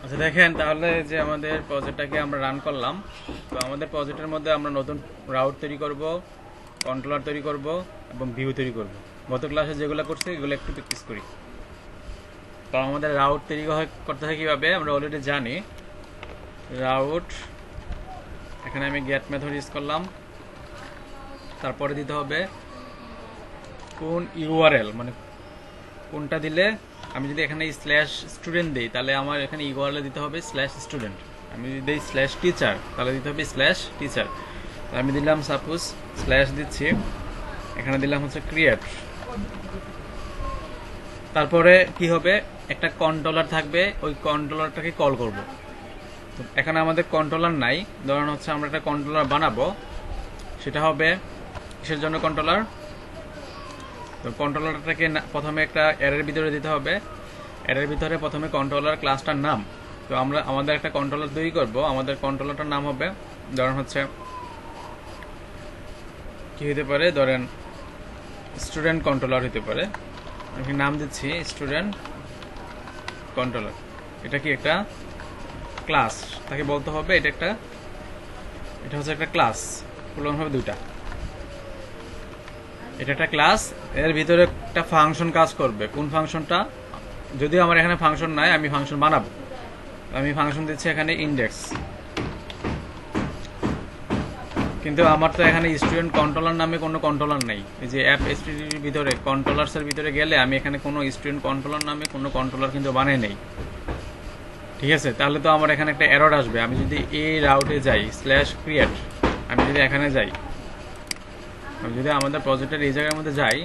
আচ্ছা দেখেন তাহলে যে আমাদের প্রজেক্টটাকে আমরা রান করলাম। তো আমাদের প্রজেক্টের মধ্যে আমরা নতুন রাউট তৈরি করব, কন্ট্রোলার তৈরি করব এবং ভিউ তৈরি করব। গত ক্লাসে যেগুলো করছি এগুলো একটু প্র্যাকটিস করি। তো আমাদের রাউট তৈরি করতে হয় কীভাবে আমরা অলরেডি জানি। রাউট, এখানে আমি গেট মেথড ইউজ করলাম। তারপরে দিতে হবে কোন ইউআরএল, মানে কোনটা দিলে আমি যদি এখানে স্ল্যাশ স্টুডেন্ট দিই তাহলে আমার এখানে ইউআরএল দিতে হবে স্ল্যাশ স্টুডেন্ট। আমি যদি দিই স্ল্যাশ টিচার তাহলে দিতে হবে স্ল্যাশ টিচার। আমি দিলাম সাপোজ স্ল্যাশ দিচ্ছি, এখানে দিলাম হচ্ছে ক্রিয়েট। তারপরে কি হবে, একটা কন্ট্রোলার থাকবে, ওই কন্ট্রোলারটাকে কল করব। তো এখানে আমাদের কন্ট্রোলার নাই, ধরুন হচ্ছে আমরা একটা কন্ট্রোলার বানাবো। সেটা হবে কিসের জন্য কন্ট্রোলার? তো কন্ট্রোলারটাকে প্রথমে একটা অ্যারের ভিতরে দিতে হবে। অ্যারের ভিতরে প্রথমে কন্ট্রোলার ক্লাসটার নাম। তো আমরা আমাদের একটা কন্ট্রোলার তৈরি করব। আমাদের কন্ট্রোলারটার নাম হবে, ধরেন হচ্ছে কি হতে পারে, ধরেন স্টুডেন্ট কন্ট্রোলার হতে পারে। আমি নাম দিচ্ছি স্টুডেন্ট কন্ট্রোলার। এটা কি একটা ক্লাস, তাকে বলতে হবে এটা হচ্ছে একটা ক্লাস। প্রবলেম হবে দুইটা, এটা একটা ক্লাস, এর ভিতরে একটা ফাংশন কাজ করবে। কোন ফাংশনটা? যদি আমার এখানে ফাংশন নাই, আমি ফাংশন বানাবো। আমি ফাংশন দিচ্ছি এখানে ইন্ডেক্স, কিন্তু আমার তো এখানে স্টুডেন্ট কন্ট্রোলার নামে কোনো কন্ট্রোলার নেই। এই যে অ্যাপ এসটিডির ভিতরে কন্ট্রোলার্সের ভিতরে গেলে আমি এখানে কোনো স্টুডেন্ট কন্ট্রোলার নামে কোনো কন্ট্রোলার কিন্তু বানাই নেই। ঠিক আছে, তাহলে তো আমার এখানে একটা এরর আসবে। আমি যদি এই রাউটে যাই স্ল্যাশ ক্রিয়েট, আমি যদি এখানে যাই, আমি যদি আমাদের প্রজেক্টের এই জায়গার মধ্যে যাই,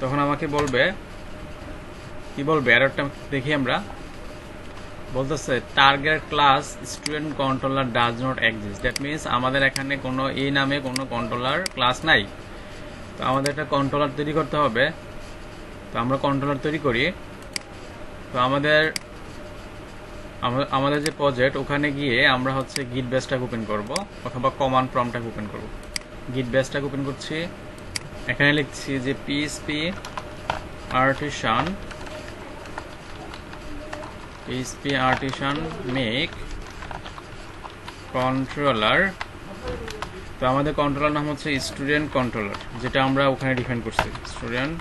তখন আমাকে বলবে, কি বলবে এররটা দেখি আমরা। বলতেছে target class student controller does not exist. That means আমাদের এখানে কোনো এই নামে কোনো কন্ট্রোলার ক্লাস নাই। তো আমাদের একটা কন্ট্রোলার তৈরি করতে হবে। তো আমরা কন্ট্রোলার তৈরি করি। তো আমাদের যে প্রজেক্ট, ওখানে গিয়ে আমরা হচ্ছে গিট বেসটাকে ওপেন করব, অথবা কমান্ড প্রম্পটটাকে ওপেন করব। গিট বেসটাকে ওপেন করছি, এখানে লিখছি যে পিএইচপি আর্টিসান মেক কন্ট্রোলার। তো আমাদের কন্ট্রোলার নাম হচ্ছে স্টুডেন্ট কন্ট্রোলার, যেটা আমরা ওখানে ডিফাইন করছি স্টুডেন্ট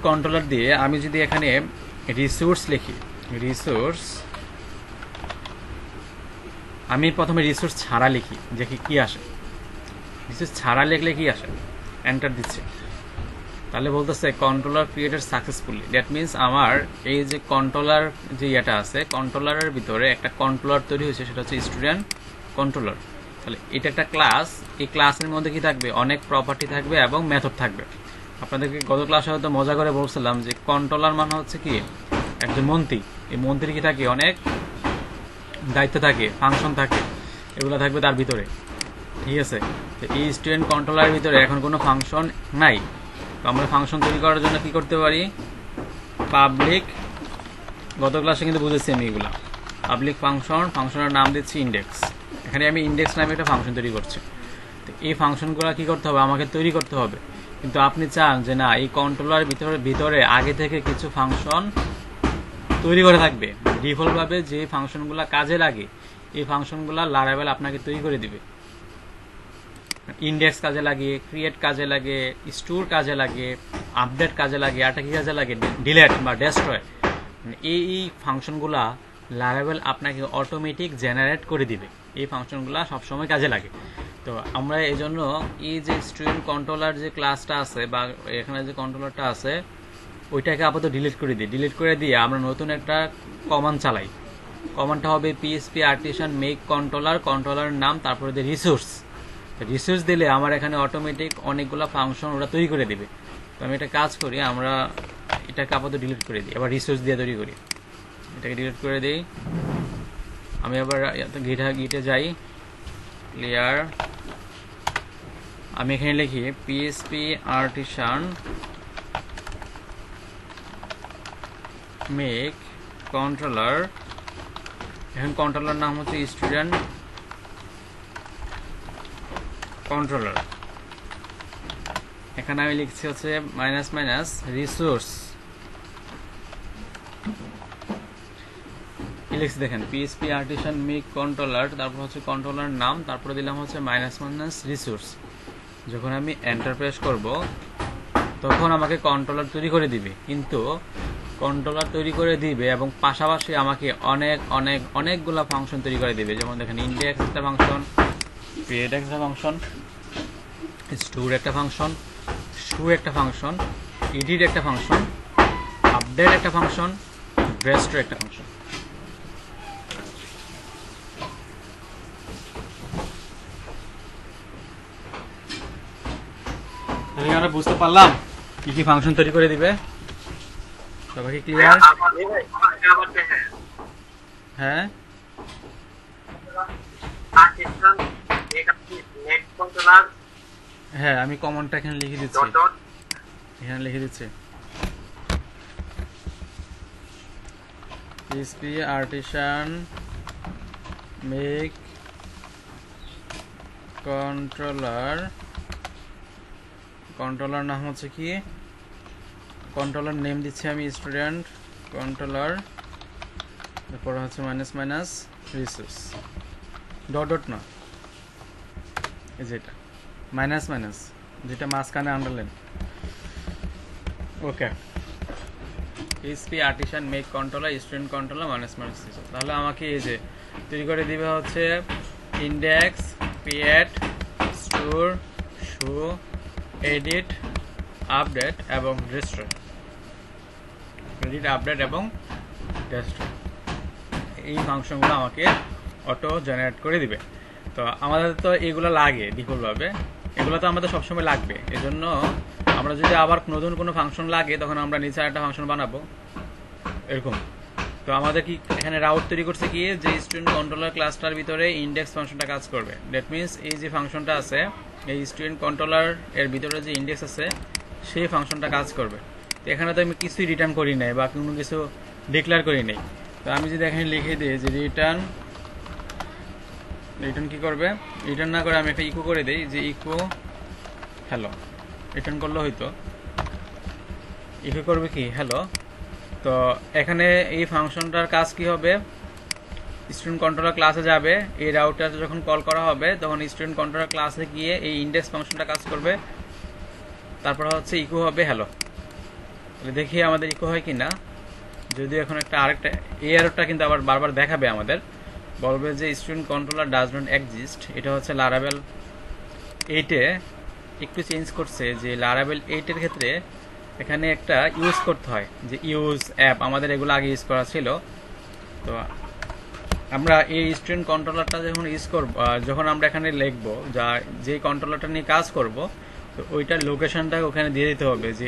কন্ট্রোলার দিয়ে আমি যদি এখানে রিসোর্স লিখি, আমি প্রথমে রিসোর্স ছাড়া লিখি, দেখি কি আসে। রিসোর্স ছাড়া লিখলে কি আসে, এন্টার দিচ্ছে, তাহলে বলতেছে controller created successfully. That means আমার এই যে কন্ট্রোলার যে ইয়েটা আছে, কন্ট্রোলারের ভিতরে একটা কন্ট্রোলার তৈরি হয়েছে, সেটা হচ্ছে স্টুডেন্ট কন্ট্রোলার। তাহলে এটা একটা ক্লাস, এই ক্লাসের মধ্যে কি থাকবে, অনেক প্রপার্টি থাকবে এবং মেথড থাকবে। আপনাদেরকে গত ক্লাসে হয়তো মজা করে বলছিলাম যে কন্ট্রোলার মানে হচ্ছে কি একজন মন্ত্রী। এই মন্ত্রী কি থাকে, অনেক দায়িত্ব থাকে, ফাংশন থাকে, এগুলো থাকবে তার ভিতরে। ঠিক আছে, তো এই স্টুডেন্ট কন্ট্রোলারের ভিতরে এখন কোনো ফাংশন নাই। তো আমরা ফাংশন তৈরি করার জন্য কি করতে পারি, পাবলিক, গত ক্লাসে কিন্তু বুঝেছি আমি এগুলা, পাবলিক ফাংশনের নাম দিচ্ছি ইন্ডেক্স। এখানে আমি ইন্ডেক্স নামে একটা ফাংশন তৈরি করছি। তো এই ফাংশনগুলো কি করতে হবে, আমাকে তৈরি করতে হবে। কিন্তু আপনি চান যে না, এই কন্ট্রোলার ভিতরে আগে থেকে কিছু ফাংশন তৈরি করে থাকবে, ডিফল্টভাবে যে ফাংশনগুলো কাজে লাগে এই ফাংশনগুলো লারাবেল আপনাকে তৈরি করে দিবে। ইন্ডেক্স কাজে লাগে, ক্রিয়েট কাজে লাগে, স্টোর কাজে লাগে, আপডেট কাজে লাগে, আর কি কাজে লাগে, ডিলেট বা ডেস্ট্রয়। এই ফাংশনগুলা লারাবেল আপনাকে অটোমেটিক জেনারেট করে দিবে। এই ফাংশনগুলা সবসময় কাজে লাগে। তো আমরা এই জন্য এই যে স্টুডেন্ট কন্ট্রোলার যে ক্লাসটা আছে বা এখানে যে কন্ট্রোলারটা আছে, ওইটাকে আপাতত ডিলিট করে দিই। ডিলিট করে দিয়ে আমরা নতুন একটা কমান্ড চালাই। কমান্ডটা হবে পিএইচপি আর্টিসান মেক কন্ট্রোলারের নাম, তারপরে দিয়ে রিসোর্স দিলে আমার এখানে অটোমেটিক অনেকগুলো ফাংশন ওরা তৈরি করে দিবে। তো আমি একটা কাজ করি, আমরা এটাকে আপাতত ডিলিট করে দিই, আবার রিসোর্স দিয়ে তৈরি করি। এটাকে ডিলিট করে দিই। আমি আবার গিটে যাই, ক্লিয়ার। আমি এখানে লিখি পিএইচপি আর্টিসান মেক কন্ট্রোলার। এখন কন্ট্রোলার নাম হচ্ছে স্টুডেন্ট কন্ট্রোলার। এখানে আমি লিখছি হচ্ছে মাইনাস মাইনাস রিসোর্স, কি লিখছি দেখেন, পিএসপি আর্টিসান মেক কন্ট্রোলার, তারপর হচ্ছে কন্ট্রোলার নাম, তারপরে দিলাম হচ্ছে মাইনাস মাইনাস রিসোর্স। যখন আমি এন্টার প্রেস করব তখন আমাকে কন্ট্রোলার তৈরি করে দিবে, কিন্তু কন্ট্রোলার তৈরি করে দিবে এবং পাশাপাশি আমাকে অনেকগুলা ফাংশন তৈরি করে দিবে। যেমন দেখেন ইন্ডেক্স একটা ফাংশন, ক্রিয়েট একটা ফাংশন, স্টোর একটা ফাংশন, শো একটা ফাংশন, এডিট একটা ফাংশন, আপডেট একটা ফাংশন, রেস্টোর একটা ফাংশন। আমরা বুঝতে পারলাম কি কি ফাংশন তৈরি করে দিবে, সবাই ক্লিয়ার? হ্যাঁ হ্যাঁ, আমি কমনটা এখানে লিখে দিচ্ছি, এখানে লিখে দিচ্ছি PHP artisan make controller, controller নাম হচ্ছে কি, কন্ট্রোলার নেম দিচ্ছি আমি স্টুডেন্ট কন্ট্রোলার, তারপর হচ্ছে minus minus resource, dot dot না, এই যেটা মাইনাস মাইনাস যেটা মাঝখানে আন্ডারলাইন। ওকে, PHP artisan make controller student controller minus minus resource. তাহলে আমাকে এই যে তৈরি করে দিবে হচ্ছে index, create, store, show, edit, update এবং রেস্টোর, এডিট, আপডেট এবং রেস্টোর, এই ফাংশনগুলো আমাকে অটো জেনারেট করে দিবে। তো আমাদের তো এগুলো লাগে ডিফল্টভাবে, এগুলো তো আমাদের সবসময় লাগবে। এজন্য আমরা যদি আবার নতুন কোনো ফাংশন লাগে তখন আমরা নিচে একটা ফাংশন বানাবো এরকম। তো আমাদের কি এখানে রাউট তৈরি করছে কি, যে স্টুডেন্ট কন্ট্রোলার ক্লাসটার ভিতরে ইন্ডেক্স ফাংশনটা কাজ করবে। দ্যাট মিনস এই যে ফাংশনটা আছে, এই স্টুডেন্ট কন্ট্রোলার এর ভিতরে যে ইন্ডেক্স আছে সেই ফাংশনটা কাজ করবে। তো এখানে তো আমি কিছুই রিটার্ন করি নাই বা কোনো কিছু ডিক্লেয়ার করি নাই। তো আমি যদি এখানে লিখে দিই যে রিটার্ন কি করবে, রিটার্ন না করে আমি একটা ইকো করে দিই যে ইকো হ্যালো, রিটার্ন করলে হয়তো ইকো করবে কি হ্যালো। তো এখানে এই ফাংশনটার কাজ কি হবে, স্টুডেন্ট কন্ট্রোলার ক্লাসে যাবে, এই রাউটার যখন কল করা হবে তখন স্টুডেন্ট কন্ট্রোলার ক্লাসে গিয়ে এই ইন্ডেক্স ফাংশনটা কাজ করবে, তারপর হচ্ছে ইকো হবে হ্যালো। তাহলে দেখি আমাদের ইকো হয় কি না। যদি এখন একটা আরেকটা এই এররটা কিন্তু আবার বারবার দেখাবে, আমাদের বলবে যে student controller does not exist. এটা হচ্ছে লারাভেল 8-এ একটু চেঞ্জ করছে, যে লারাভেল 8-এর ক্ষেত্রে এখানে একটা ইউজ করতে হয়, যে ইউজ অ্যাপ, আমাদের এগুলো আগে ইউজ করা ছিল। তো আমরা এই স্টুডেন্ট কন্ট্রোলারটা যখন ইউজ করব, যখন আমরা এখানে লিখবো যে কন্ট্রোলারটা নিয়ে কাজ করব, তো ওইটার লোকেশনটা ওখানে দিয়ে দিতে হবে, যে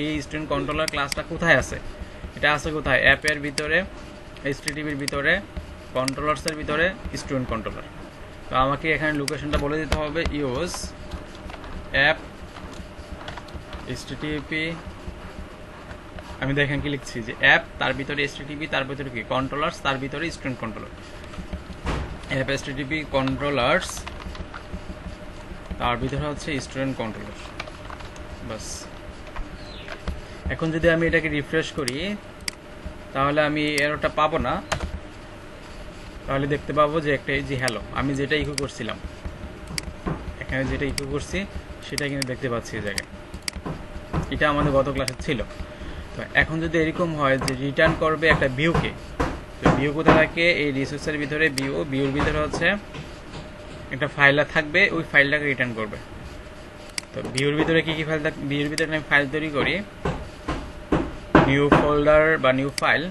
এই স্টুডেন্ট কন্ট্রোলার ক্লাসটা কোথায় আছে। এটা আছে কোথায়, অ্যাপের ভিতরে, HTTPর ভিতরে, কন্ট্রোলার্সের ভিতরে স্টুডেন্ট কন্ট্রোলার। তো আমাকে এখানে লোকেশনটা বলে দিতে হবে, ইউজ অ্যাপ HTTP, আমি দেখেন কি লিখছি যে অ্যাপ, তার ভিতরে HTTP, তার ভিতরে কি কন্ট্রোলার্স, তার ভিতরে student controller, app HTTP controllers, তার ভিতরে হচ্ছে স্টুডেন্ট কন্ট্রোলার। বাস, এখন যদি আমি এটাকে রিফ্রেশ করি তাহলে আমি এররটা পাবো না, তাহলে দেখতে পাবো যে একটা এই যে হ্যালো, আমি যেটা ইকো করছিলাম, এখানে যেটা ইকো করছি সেটা কিন্তু দেখতে পাচ্ছি এই জায়গায়, এটা আমাদের গত ক্লাসে ছিল। তো এখন যদি এরকম হয় যে রিটার্ন করবে একটা ভিউকে, তো ভিউ কোথায় থাকে, এই রিসোর্সের ভিতরে ভিউর ভিতরে হচ্ছে একটা ফাইল থাকবে, ওই ফাইলটাকে রিটার্ন করবে। তো ভিউর ভিতরে কি কি ফাইল থাকবে, ভিউর ভিতরে আমি ফাইল তৈরি করি, নিউ ফোল্ডার বা নিউ ফাইল,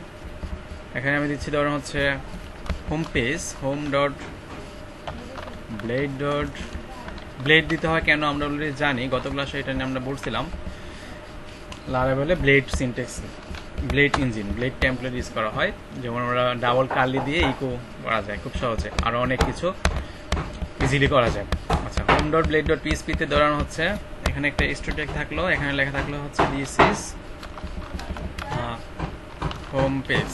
এখানে আমি দিচ্ছি ধরুন হচ্ছে home page, home dot blade দিতে হয় কেন আমরা অলরেডি জানি, গত ক্লাসে এটা নিয়ে আমরা বলছিলাম। লারাভেলে blade syntax, blade engine, blade template use করা হয়, যেমন আমরা ডাবল কার্লি দিয়ে ইকো করা যায় খুব সহজে, আরও অনেক কিছু ইজিলি করা যায়। আচ্ছা, হোম ডট ব্লেড ডট পিএসপিতে ধরানো হচ্ছে, এখানে একটা স্ট্যাটিক থাকলো, এখানে লেখা থাকলো হচ্ছে দিস ইজ হোম পেজ।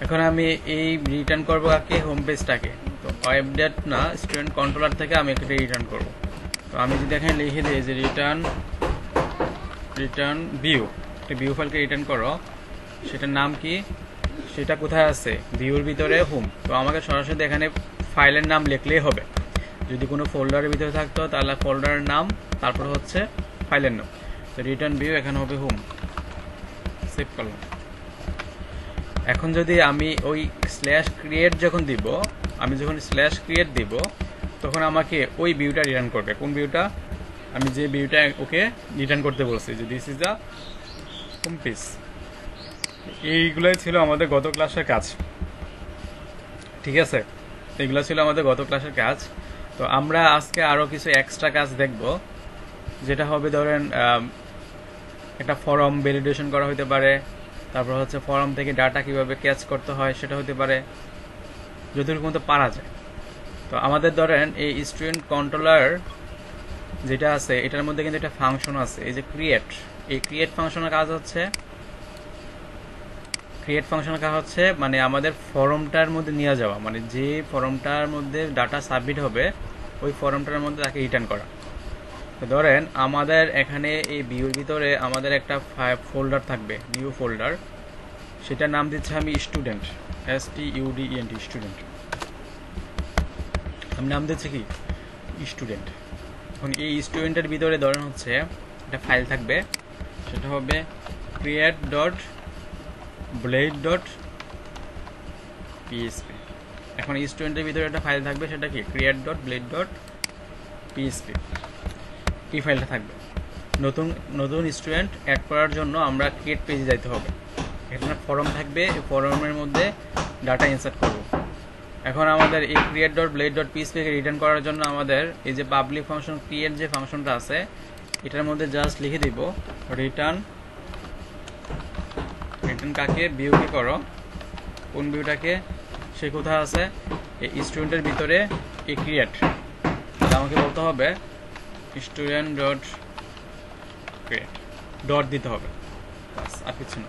এখন আমি এই রিটার্ন করবো কাকে, হোম পেজটাকে। তো আপডেট না, স্টুডেন্ট কন্ট্রোলার থেকে আমি একটা রিটার্ন করবো। তো তো আমি যদি এখানে লিখে দিই যে রিটার্ন ভিউ, একটা ভিউ ফাইলকে রিটার্ন করো, সেটার নাম কি, সেটা কোথায় আছে, ভিউর ভিতরে হোম। তো আমাকে সরাসরি এখানে ফাইলের নাম লিখলেই হবে। যদি কোনো ফোল্ডারের ভিতরে থাকতো তাহলে ফোল্ডারের নাম, তারপর হচ্ছে ফাইলের নাম। তো রিটার্ন ভিউ এখানে হবে হোম, সেভ করলাম। এখন যদি আমি ওই /create যখন দিব, আমি যখন /create দিব, তখন আমাকে ওই ভিউটা রিটার্ন করবে। কোন ভিউটা? আমি যে ভিউটা ওকে রিটার্ন করতে বলছি, যে this is the home page. এইগুলোই ছিল আমাদের গত ক্লাসের কাজ, ঠিক আছে? এগুলো ছিল আমাদের গত ক্লাসের কাজ। তো আমরা আজকে আরও কিছু এক্সট্রা কাজ দেখব, যেটা হবে ধরেন একটা ফর্ম ভ্যালিডেশন করা হতে পারে, তারপর হচ্ছে ফর্ম থেকে ডাটা কিভাবে ক্যাচ করতে হয় সেটা হতে পারে, যতটুকু মতো পারা যায়। তো আমাদের ধরেন এই স্টুডেন্ট কন্ট্রোলার যেটা আছে, এটার মধ্যে কিন্তু একটা ফাংশন আছে, এই যে ক্রিয়েট। এই ক্রিয়েট ফাংশনের কাজ হচ্ছে মানে আমাদের ফর্মটার মধ্যে নিয়ে যাওয়া, মানে যে ফর্মটার মধ্যে ডাটা সাবমিট হবে ওই ফর্মটার মধ্যে তাকে রিটার্ন করা। তো ধরেন আমাদের এখানে এই ভিউর ভিতরে আমাদের একটা ফোল্ডার থাকবে, ভিউ ফোল্ডার, সেটার নাম দিচ্ছে আমি স্টুডেন্ট, STUDENT, স্টুডেন্ট। আমি নাম দিচ্ছি কি স্টুডেন্ট। এখন এই স্টুডেন্টের ভিতরে ধরেন হচ্ছে একটা ফাইল থাকবে, সেটা হবে create.blade.php। এখন স্টুডেন্টের ভিতরে একটা ফাইল থাকবে, সেটা কি create.blade.php। এই ফাইলটা থাকবে। নতুন স্টুডেন্ট অ্যাড করার জন্য আমরা ক্রিয়েট পেজে যাইতে হবে। এখানে ফর্ম থাকবে, এই ফর্মের মধ্যে ডাটা ইনসার্ট করব। এখন আমাদের এই create.blade.php কে রিটার্ন করার জন্য আমাদের এই যে পাবলিক ফাংশন ক্রিয়েট যে ফাংশনটা আছে, এটার মধ্যে জাস্ট লিখে দিব রিটার্ন কাকে, ভিউকে করো। কোন ভিউটাকে? সে কোথায় আছে? এই স্টুডেন্টের ভিতরে এই ক্রিয়েট। আমাকে বলতে হবে স্টুডেন্ট ডট ক্রিয়েট, ডট দিতে হবে, আর কিছু না।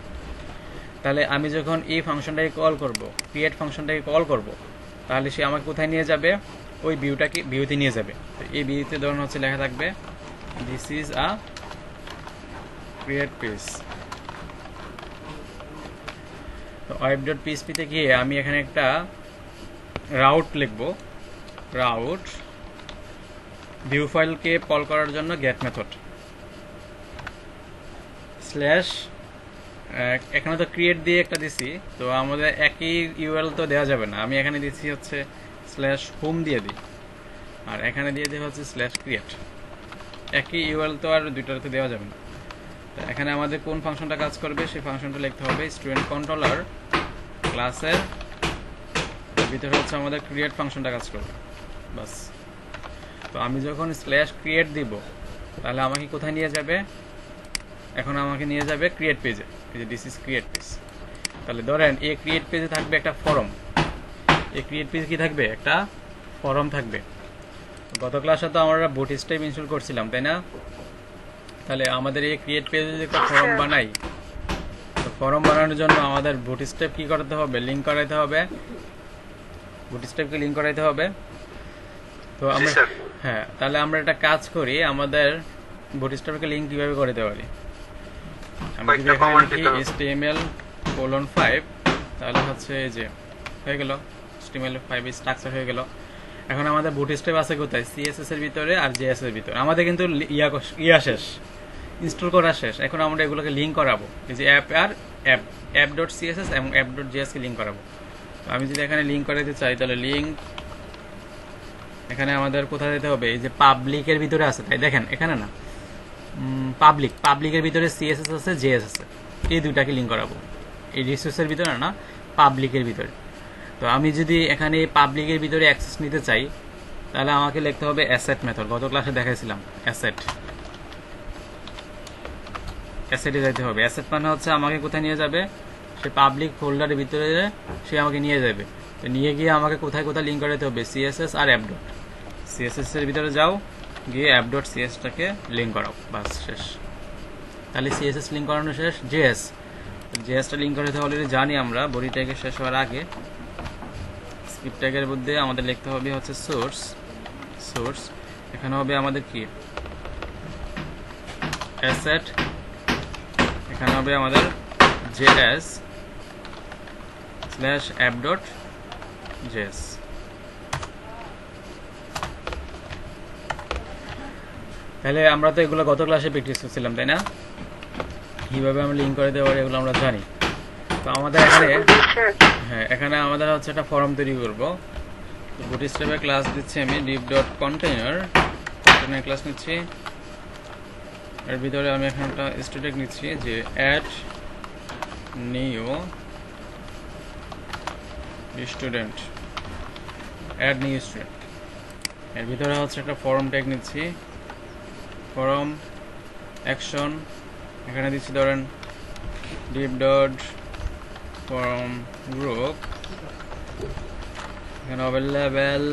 তাহলে আমি যখন এই ফাংশনটাকে কল করব, ক্রিয়েট ফাংশনটাকে কল করব, তাহলে সে আমাকে কোথায় নিয়ে যাবে? ওই ভিউতে নিয়ে যাবে। তো এই ভিউতে ধরুন হচ্ছে লেখা থাকবে this is a create page. তো web.php তে গিয়ে আমি এখানে একটা রাউট লিখব, রাউট ভিউ ফাইলকে কল করার জন্য গেট মেথড স্ল্যাশ, এখানে তো ক্রিয়েট দিয়ে একটা দিছি, তো আমাদের একই ইউআরএল তো দেওয়া যাবে না। আমি এখানে দিচ্ছি হচ্ছে /home দিয়ে দিই, আর এখানে দিয়ে দিই হচ্ছে /create। একই ইউআরএল তো আর দুইটাতে দেওয়া যাবে না। তো এখানে আমাদের কোন ফাংশনটা কাজ করবে সেই ফাংশনটা লিখতে হবে স্টুডেন্ট কন্ট্রোলার ক্লাসের ভিতরে হচ্ছে আমাদের ক্রিয়েট ফাংশনটা কাজ করবে, বাস। তো আমি যখন /create দিব, তাহলে আমাকে কোথায় নিয়ে যাবে? এখন আমাকে নিয়ে যাবে ক্রিয়েট পেজে, এই যে দিস ইজ ক্রিয়েট পেজ। তাহলে ধরেন এই ক্রিয়েট পেজে থাকবে একটা ফর্ম, এই ক্রিয়েট পেজে কি থাকবে? একটা ফর্ম থাকবে। গত ক্লাসে তো আমরা বুটস্ট্র্যাপ ইনস্টল করছিলাম, তাই না? তাহলে আমাদের এই ক্রিয়েট পেজে যে একটা ফর্ম বানাই, তো ফর্ম বানানোর জন্য আমাদের বুটস্ট্র্যাপ কি করতে হবে? লিংক করাইতে হবে, বুটস্ট্র্যাপকে লিংক করাইতে হবে। তো আমরা তাহলে আমরা একটা কাজ করি, আমাদের বুটস্ট্র্যাপকে লিংক কিভাবে করতে পারি? আমি যদি এখানে লিখি HTML:5, তাহলে হচ্ছে এই যে হয়ে গেল HTML5 স্ট্রাকচার হয়ে গেল। এখন আমাদের বুটস্ট্র্যাপ আছে কোথায়? CSS এর ভিতরে আর JS এর ভিতরে। আমাদের কিন্তু ইয়া শেষ, ইনস্টল করা শেষ। এখন আমরা এগুলোকে লিংক করাবো, এই যে app.css এবং app.js কে লিংক করাবো। তো আমি যদি এখানে লিংক করাতে চাই, তাহলে লিংক এখানে আমাদের কোথায় যেতে হবে? এই যে পাবলিকের ভিতরে আছে, তাই দেখেন এখানে না, পাবলিকের ভিতরে CSS আছে, JS আছে, এই দুইটাকে লিংক করাবো। এই রিসোর্সের ভিতরে না, পাবলিকের ভিতরে। তো আমি যদি এখানে পাবলিকের ভিতরে অ্যাক্সেস নিতে চাই, তাহলে আমাকে লিখতে হবে অ্যাসেট মেথড। গত ক্লাসে দেখাইছিলাম অ্যাসেটে যাইতে হবে। অ্যাসেট মানে হচ্ছে আমাকে কোথায় নিয়ে যাবে? সে পাবলিক ফোল্ডারের ভিতরে সে আমাকে নিয়ে যাবে। তো নিয়ে গিয়ে আমাকে কোথায় লিংক করাতে হবে? CSS আর app. CSS এর ভিতরে যাও, গিয়ে app.cs-টাকে লিংক করাও, বাস শেষ। তাহলে CSS লিংক করানো শেষ। JS-টা লিংক করাতে অলরেডি জানি আমরা, বডি ট্যাগের শেষ হওয়ার আগে। স্ক্রিপ্ট ট্যাগের মধ্যে আমাদের লিখতে হবে হচ্ছে সোর্স। এখানে হবে আমাদের কি অ্যাসেট, এখানে হবে আমাদের js /app.js। তাহলে আমরা তো এগুলো গত ক্লাসে প্র্যাকটিস করছিলাম, তাই না? কিভাবে আমরা লিঙ্ক করে দিতে পারি এগুলো আমরা জানি। তো আমাদের এখানে এখানে আমাদের হচ্ছে একটা ফর্ম তৈরি করব। তো বুটস্ট্র্যাপে ক্লাস দিচ্ছি আমি div.container ক্লাস নিচ্ছি। এর ভিতরে আমি এখানে একটা স্টুডেন্ট নিচ্ছি যে add new student। এর ভিতরে হচ্ছে একটা ফর্ম ট্যাগ নিচ্ছি, ফর্ম অ্যাকশন। এখানে দিচ্ছি ধরেন div.form group, এখানে হবে লেভেল,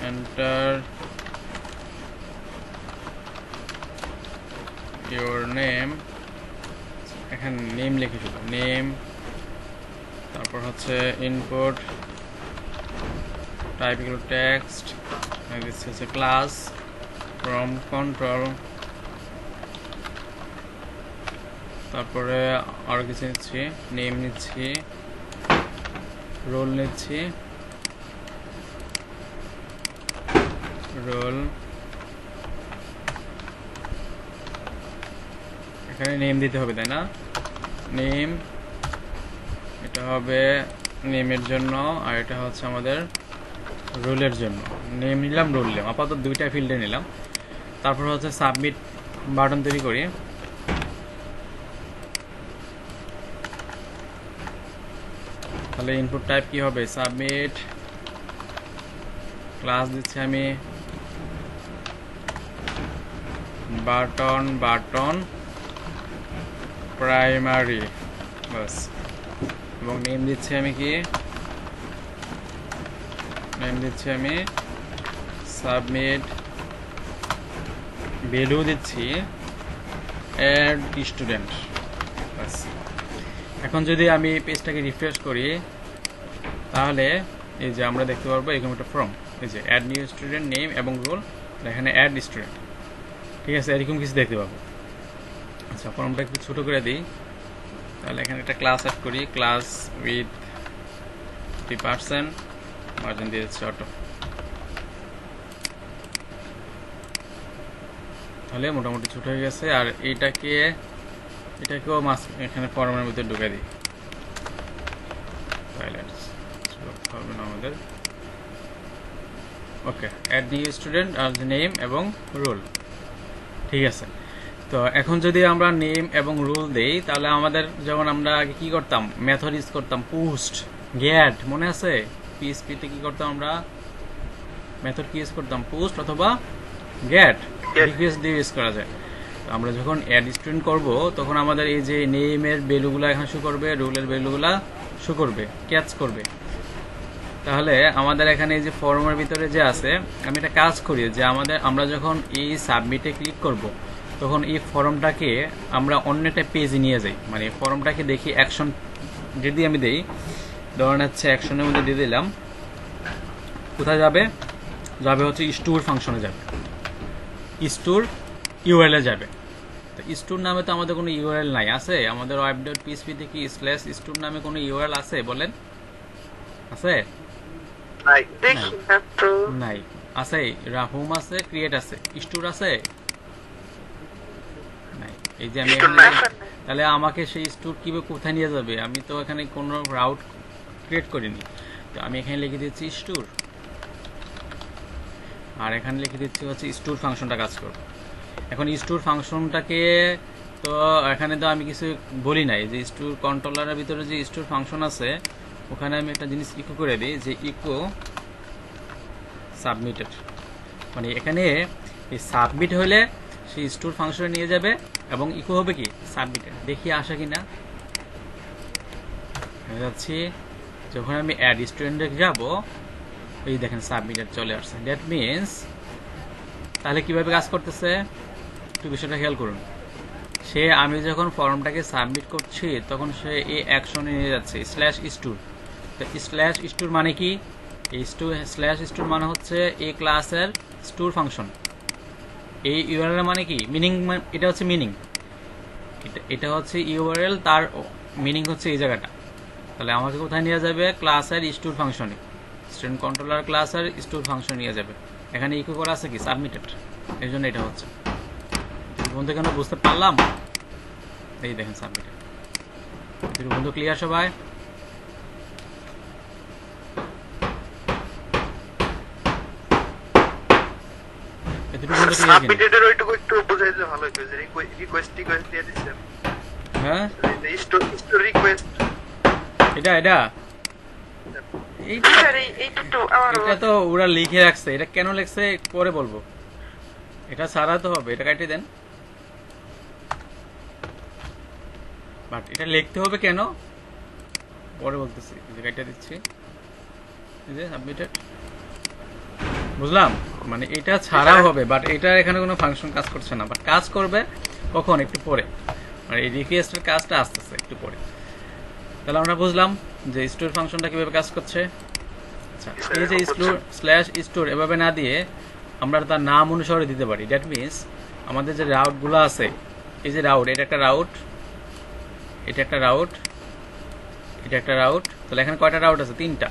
enter your name, এখানে নেম লিখে শুধু নেম, তারপর হচ্ছে ইনপুট টাইপ ইকুয়াল টেক্সট, দিচ্ছি হচ্ছে ক্লাস ফ্রম কন্ট্রোল, তারপরে আরো কিছু নিচ্ছি, নেম নিচ্ছি, রোল নিচ্ছি, রোল, এখানে নেম দিতে হবে, তাই না? নেম, এটা হবে নেমের জন্য, আর এটা হচ্ছে আমাদের রোলের জন্য। নেম নিলাম, রোল নিলাম, আপাতত দুইটা ফিল্ডে নিলাম। তারপর হচ্ছে সাবমিট বাটন তৈরি করি। তাহলে ইনপুট টাইপ কি হবে? সাবমিট, ক্লাস দিচ্ছি আমি বাটন প্রাইমারি, বাস। এবং নেম দিচ্ছি আমি কি? নেম দিচ্ছি আমি সাবমিট, ভ্যালু দিচ্ছি অ্যাড স্টুডেন্ট, বাস। এখন যদি আমি পেজটাকে রিফ্রেশ করি তাহলে এই যে আমরা দেখতে পারবো এরকম একটা ফর্ম, এই যে অ্যাড নিউ স্টুডেন্ট, নেম এবং রোল, এখানে অ্যাড স্টুডেন্ট, ঠিক আছে? এরকম কিছু দেখতে পাবো। আচ্ছা, ফর্মটা একটু ছোট করে দিই। তাহলে এখানে একটা ক্লাস অ্যাড করি, ক্লাস উইথ 3%, মার্জিন দিয়ে দিচ্ছি অটো। তাহলে মোটামুটি ছোট হয়ে গেছে। আর এটাকেও এখানে ফর্মের মধ্যে ঢুকে দিই, হবে না আমাদের। ওকে, অ্যাড নিউ স্টুডেন্ট আর নেম এবং রোল, ঠিক আছে। তো এখন যদি আমরা নেম এবং রোল দেই তাহলে আমাদের, যেমন আমরা আগে কি করতাম, মেথড ইউজ করতাম পোস্ট, গেট, মনে আছে? পিএইচপিতে কি করতাম আমরা? মেথড কি ইউজ করতাম? পোস্ট অথবা গেট, রিকোয়েস্ট দিয়ে ইউজ করা যায়। আমরা যখন অ্যাড স্টুডেন্ট করব তখন আমাদের এই যে নেমের ভ্যালুগুলো এখানে শো করবে, রোলের ভ্যালুগুলো শো করবে, ক্যাচ করবে। তাহলে আমাদের এখানে এই যে ফর্মের ভিতরে যে আছে, আমি একটা কাজ করি যে আমরা যখন এই সাবমিটে ক্লিক করব তখন এই ফর্মটাকে আমরা অন্য একটা পেজে নিয়ে যাই। মানে ফর্মটাকে দেখি অ্যাকশন যদি আমি দেই, ধরেন হচ্ছে অ্যাকশনের মধ্যে দিয়ে দিলাম, কোথায় যাবে? যাবে হচ্ছে স্টোর ফাংশনে যাবে, স্টোর ইউআরএল যাবে। তো স্টোর নামে তো আমাদের কোনো ইউআরএল নাই, আছে? আমাদের web.php তে কি /store নামে কোনো ইউআরএল আছে বলেন? আছে? নাই। আছে? হোম আছে, ক্রিয়েট আছে, স্টোর আছে? নাই। এই যে আমি এখানে, তাহলে আমাকে সেই স্টোর কিভাবে কোথায় নিয়ে যাবে? আমি তো এখানে কোনো রাউট ক্রিয়েট করিনি। তো আমি এখানে লিখে দিচ্ছি স্টোর, আর এখানে লিখে দিচ্ছি হচ্ছে স্টোর ফাংশনটা কাজ করবে। এখন স্টোর ফাংশনটাকে তো এখানে তো আমি কিছু বলি নাই, যে স্টোর কন্ট্রোলারের ভিতরে যে স্টোর ফাংশন আছে ওখানে আমি একটা জিনিস ইকো করে দিই, যে ইকো সাবমিটেড। মানে এখানে এই সাবমিট হলে সেই স্টোর ফাংশনে নিয়ে যাবে এবং ইকো হবে কি সাবমিটেড। দেখি আসে কিনা, যাচ্ছি। যখন আমি অ্যাড স্টুডেন্টে যাব, এই দেখেন সাবমিটেড চলে আসছে। দ্যাট মিনস তাহলে কিভাবে কাজ করতেছে একটু বিষয়টা খেয়াল করুন। আমি যখন ফর্মটাকে সাবমিট করছি তখন সে এই অ্যাকশনে নিয়ে যাচ্ছে /store। তো /store মানে কি? এই স্ল্যাশ স্টোর মানে হচ্ছে এই ক্লাসের স্টোর ফাংশন। এই ইউআরএল মানে কি মিনিং, এটা হচ্ছে মিনিং, এটা হচ্ছে ইউআরএল, তার মিনিং হচ্ছে এই জায়গাটা। তাহলে আমাকে কোথায় নিয়ে যাবে? ক্লাসের স্টোর ফাংশনে, স্টুডেন্ট কন্ট্রোলার ক্লাসের স্টোর ফাংশন নিয়ে যাবে। এখানে ইকো করা আছে কি সাবমিটেড, এই জন্য এটা হচ্ছে। বন্ধু কেন বুঝতে পারলাম? এই দেখেন সাবমিটেড। বন্ধু ক্লিয়ার সবাই? সাবমিটেডের ওইটুকু একটু বুঝাইলে ভালো হতো, যে রিকোয়েস্ট দিয়ে দিছেন। হ্যাঁ স্টোর রিকোয়েস্ট, এটা এটা তো ওরা লিখে রাখছে, এটা কেন লিখছে পরে বলবো, এটা সারা তো হবে, এটা কাটিয়ে দেন। বাট এটা লিখতে হবে কেন পরে বলতেছি, কাটিয়ে দিচ্ছি। সাবমিটেড, বুঝলাম? মানে এটা ছাড়াও হবে, বাট এটা এখানে কোনো ফাংশন কাজ করছে না, বাট কাজ করবে কখন? একটু পরে, মানে এই রিকোয়েস্টের কাজটা আসতেছে একটু পরে। তাহলে আমরা বুঝলাম যে স্টোর ফাংশনটা কিভাবে কাজ করছে। আচ্ছা, এই যে স্ল্যাশ স্টোর এভাবে না দিয়ে আমরা তার নাম অনুসারে দিতে পারি। দ্যাট মিনস আমাদের যে রাউটগুলো আছে, এই যে রাউট, এটা একটা রাউট, এটা একটা রাউট, এটা একটা রাউট। তাহলে এখানে কয়টা রাউট আছে? 3টা।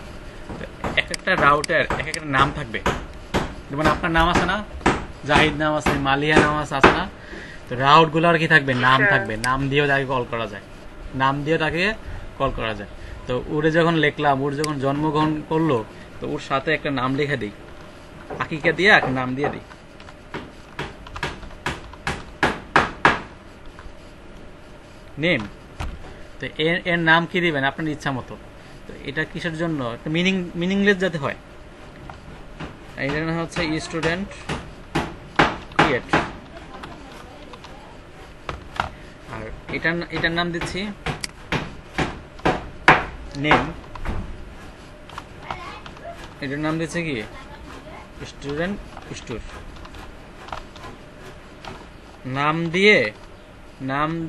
এক একটা রাউটের এক একটা নাম থাকবে। যেমন আপনার নাম আছে না, জাহিদ নাম আছে, মালিয়া নাম আছে না? তো রাউটগুলোর কি থাকবে? নাম থাকবে। নাম দিয়েও তাকে কল করা যায়, নাম দিয়ে তাকে কল করা যায়। তো ওরে যখন লিখলাম, ওর যখন জন্মগ্রহণ করলো, তো ওর সাথে একটা নাম লিখে দিই, আকিকা দিয়ে একটা নাম দিয়ে দিই, নেম। তো এর নাম কি দিবেন আপনার ইচ্ছা মতো। তো এটা কিসের জন্য? একটা মিনিংলেস যাতে হয়। এটা না হচ্ছে স্টুডেন্ট ক্রিয়েট, আর এটার নাম দিচ্ছি নেম, এটার নাম দিচ্ছে কি স্টুডেন্ট স্টোর। নাম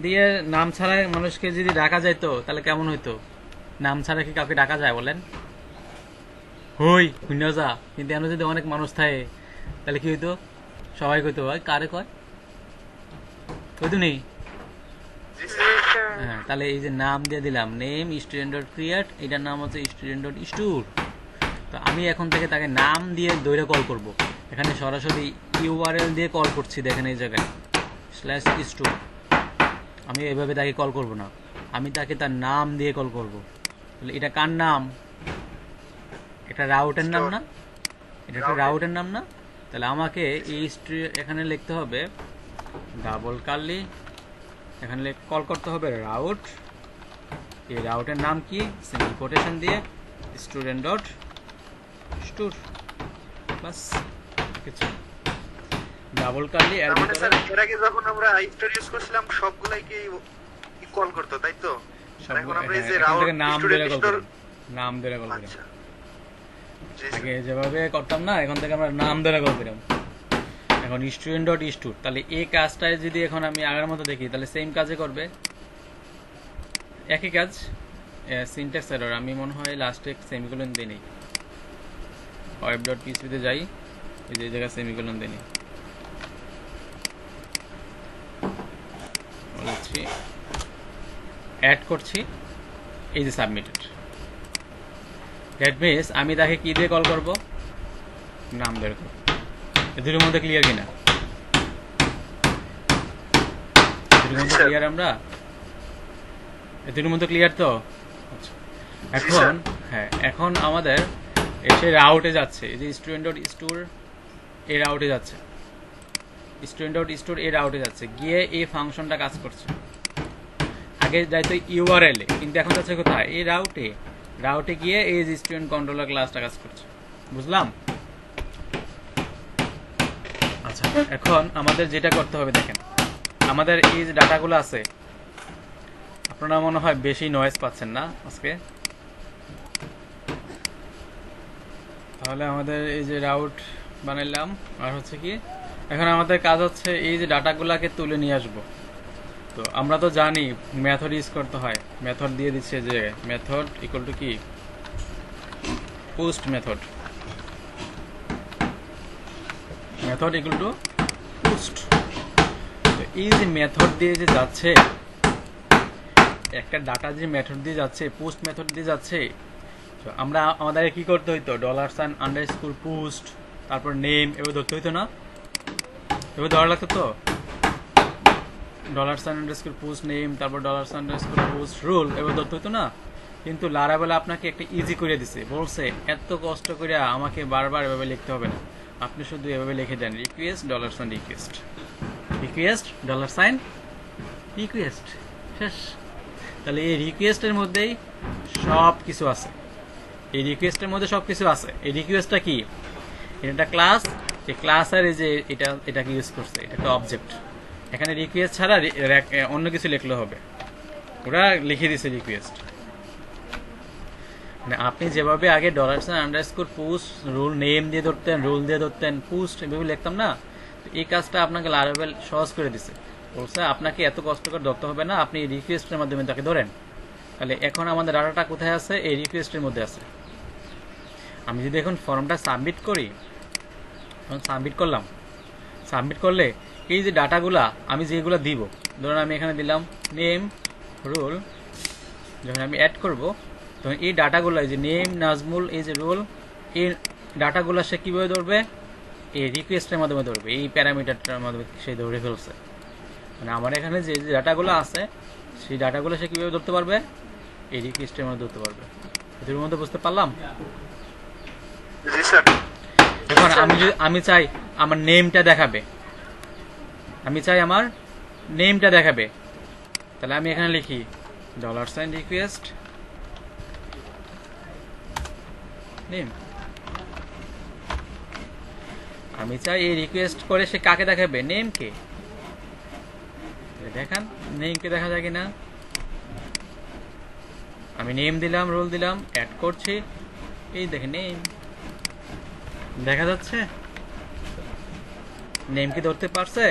দিয়ে নাম ছাড়া মানুষকে যদি ডাকা যাইতো তাহলে কেমন হইতো? নাম ছাড়া কি কাউকে ডাকা যায় বলেন? হই শূন্য যা। কিন্তু এমন যদি অনেক মানুষ থাকে তাহলে কি হইতো? সবাই কইতো ভাই কারে কয়, হইতো নেই? হ্যাঁ, তাহলে এই যে নাম দিয়ে দিলাম নেম স্টুডেন্ট ডট ক্রিয়েট, এটার নাম হচ্ছে স্টুডেন্ট ডট স্টোর। তো আমি এখন থেকে তাকে নাম দিয়ে দৌড়ে কল করব। এখানে সরাসরি ইউআরএল দিয়ে কল করছি, দেখেন এই জায়গায় স্ল্যাশ স্টোর। আমি এভাবে তাকে কল করব না, আমি তাকে তার নাম দিয়ে কল করব। তাহলে এটা কার নাম? এটা রাউটের নাম না? এটা একটা রাউটের নাম না? তাহলে আমাকে এই এখানে লিখতে হবে ডাবল কার্লি, এখানে কল করতে হবে রাউট। এই রাউটের নাম কি? সিঙ্গেল কোটেশন দিয়ে স্টুডেন্ট ডট স্টোর, বাস কিছু ডাবল কার্লি। এর আগে যখন আমরা স্টোর ইউজ করছিলাম সবগুলাই কি কল করতে, তাই তো? এখন আমরা এই যে রাউট নাম ধরে কল করি, নাম ধরে কল করি। আগে যেভাবে করতাম না, এখন থেকে আমরা নাম ধরে কল করি। এখন স্টুডেন্ট ডট স্টোর, তাহলে এই কাজটায় যদি এখন আমি আগের মতো দেখি তাহলে সেম কাজে করবে, একই কাজ। সিনট্যাক্স এরর, আমি মনে হয় লাস্টে সেমিকোলন দিই নেই। ওয়েব ডট পিএইচপি যাই, এই যে জায়গায় সেমিকোলন দিই নেই, বলছি অ্যাড করছি, এই যে সাবমিটেড। দ্যাট মিনস আমি তাকে কি দিয়ে কল করব? নাম বের করব। এদের মধ্যে ক্লিয়ার কিনা? এদের মধ্যে ক্লিয়ার? আমরা এদের মধ্যে ক্লিয়ার তো? আচ্ছা, এখন হ্যাঁ, এখন আমাদের এসে রাউটে যাচ্ছে, এই যে স্টুডেন্ট ডট স্টোর এই রাউটে যাচ্ছে, স্টুডেন্ট ডট স্টোর এই রাউটে যাচ্ছে, গিয়ে এই ফাংশনটা কাজ করছে। আগে যাইতো ইউআরএল এ, কিন্তু এখন যাচ্ছে কোথায়? এই রাউটে। রাউটে গিয়ে এই যে স্টুডেন্ট কন্ট্রোলার ক্লাসটা কাজ করছে, বুঝলাম? আচ্ছা, এখন আমাদের যেটা করতে হবে দেখেন, আমাদের এই যে ডাটাগুলো আছে, আপনারা মনে হয় বেশি নয়েজ পাচ্ছেন না আজকে? তাহলে আমাদের এই যে রাউট বানাইলাম, আর হচ্ছে কি এখন আমাদের কাজ হচ্ছে এই যে ডাটাগুলোকে তুলে নিয়ে আসবো। তো আমরা তো জানি মেথড ইউজ করতে হয়, মেথড দিয়ে দিচ্ছে যে মেথড ইকুয়াল টু কি post method equal to post. তো এই যে মেথড দিয়ে যে যাচ্ছে, একটা ডাটা যে মেথড দিয়ে যাচ্ছে, পোস্ট মেথড দিয়ে যাচ্ছে, তো আমরা আমাদের কি করতে হইতো, $_ পোস্ট, তারপর নেম এভাবে ধরতে হইতো না, এভাবে ধরা লাগতো তো, $_ পোস্ট নেম, তারপর $_ পোস্ট রুল এভাবে ধরতে হইতো না। কিন্তু লারাবেল আপনাকে একটা ইজি করে দিছে, বলছে এত কষ্ট করে আমাকে বারবার এভাবে লিখতে হবে না, আপনি শুধু এভাবে লিখে দেন রিকোয়েস্ট $request, রিকোয়েস্ট $request, শেষ। তাহলে এই রিকোয়েস্টের মধ্যেই সব কিছু আছে, এই রিকোয়েস্টের মধ্যে সব কিছু আছে। এই রিকোয়েস্টটা কি, এটা ক্লাস, এই ক্লাসের এই যে এটাকে ইউজ করছে, এটা একটা অবজেক্ট। এখানে রিকোয়েস্ট ছাড়া অন্য কিছু লিখলে হবে, ওরা লিখে দিছে রিকোয়েস্ট। মানে আপনি যেভাবে আগে $_ পোস্ট রুল নেম দিয়ে ধরতেন, রুল দিয়ে ধরতেন, পোস্ট এভাবে লিখতাম না, তো এই কাজটা আপনাকে লারাবেল সহজ করে দিছে, বলছে আপনাকে এত কষ্ট করে ধরতে হবে না, আপনি রিকোয়েস্টের মাধ্যমে তাকে ধরেন। তাহলে এখন আমাদের ডাটাটা কোথায় আছে, এই রিকোয়েস্টের মধ্যে আছে। আমি যদি এখন ফর্মটা সাবমিট করি, সাবমিট করলাম, সাবমিট করলে এই যে ডাটাগুলা আমি যেগুলো দিব, ধরুন আমি এখানে দিলাম নেম রুল, যখন আমি অ্যাড করব তখন এই ডাটাগুলো, এই যে নেম নাজমুল, এই যে রুল, এই ডাটাগুলো সে কীভাবে ধরবে, এই রিকোয়েস্টের মাধ্যমে ধরবে, এই প্যারামিটারটার মাধ্যমে সে ধরে ফেলছে। মানে আমার এখানে যে ডাটাগুলো আছে সেই ডাটাগুলো সে কীভাবে ধরতে পারবে, এই রিকোয়েস্টের মধ্যে ধরতে পারবে। এদের মধ্যে বুঝতে পারলাম? এখন আমি চাই আমার নেমটা দেখাবে, আমি চাই আমার নেমটা দেখাবে, তাহলে আমি এখানে লিখি $request নেম। আমি চাই এই রিকোয়েস্ট করে সে কাকে দেখাবে, নেমকে। দেখান নেমকে দেখা যায় কিনা। আমি নেম দিলাম, রোল দিলাম, অ্যাড করছি, এই দেখেন নেম দেখা যাচ্ছে। নেম কি ধরতে পারছে?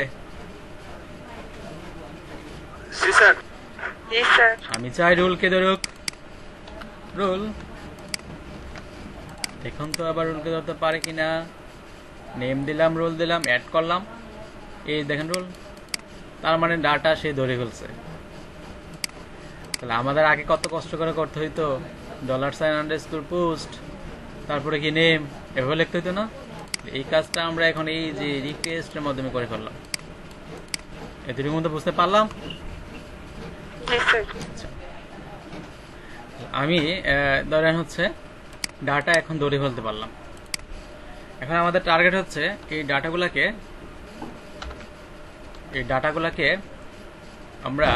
আমি চাই রুলকে ধরুক, রুল। দেখুন তো আবার রুলকে ধরতে পারে কিনা। নেম দিলাম, রোল দিলাম, অ্যাড করলাম, এই দেখেন রুল। তার মানে ডাটা সে ধরে ফেলছে। তাহলে আমাদের আগে কত কষ্ট করে করতে হইতো, $_ পোস্ট, তারপরে কি নেম এভাবে লিখতে হইতো না। এই কাজটা আমরা এখন এই যে রিকোয়েস্টের মাধ্যমে করে ফেললাম। এদের মধ্যে বুঝতে পারলাম? আমি ধরেন হচ্ছে ডাটা এখন ধরে ফেলতে পারলাম। এখন আমাদের টার্গেট হচ্ছে এই ডাটাগুলাকে আমরা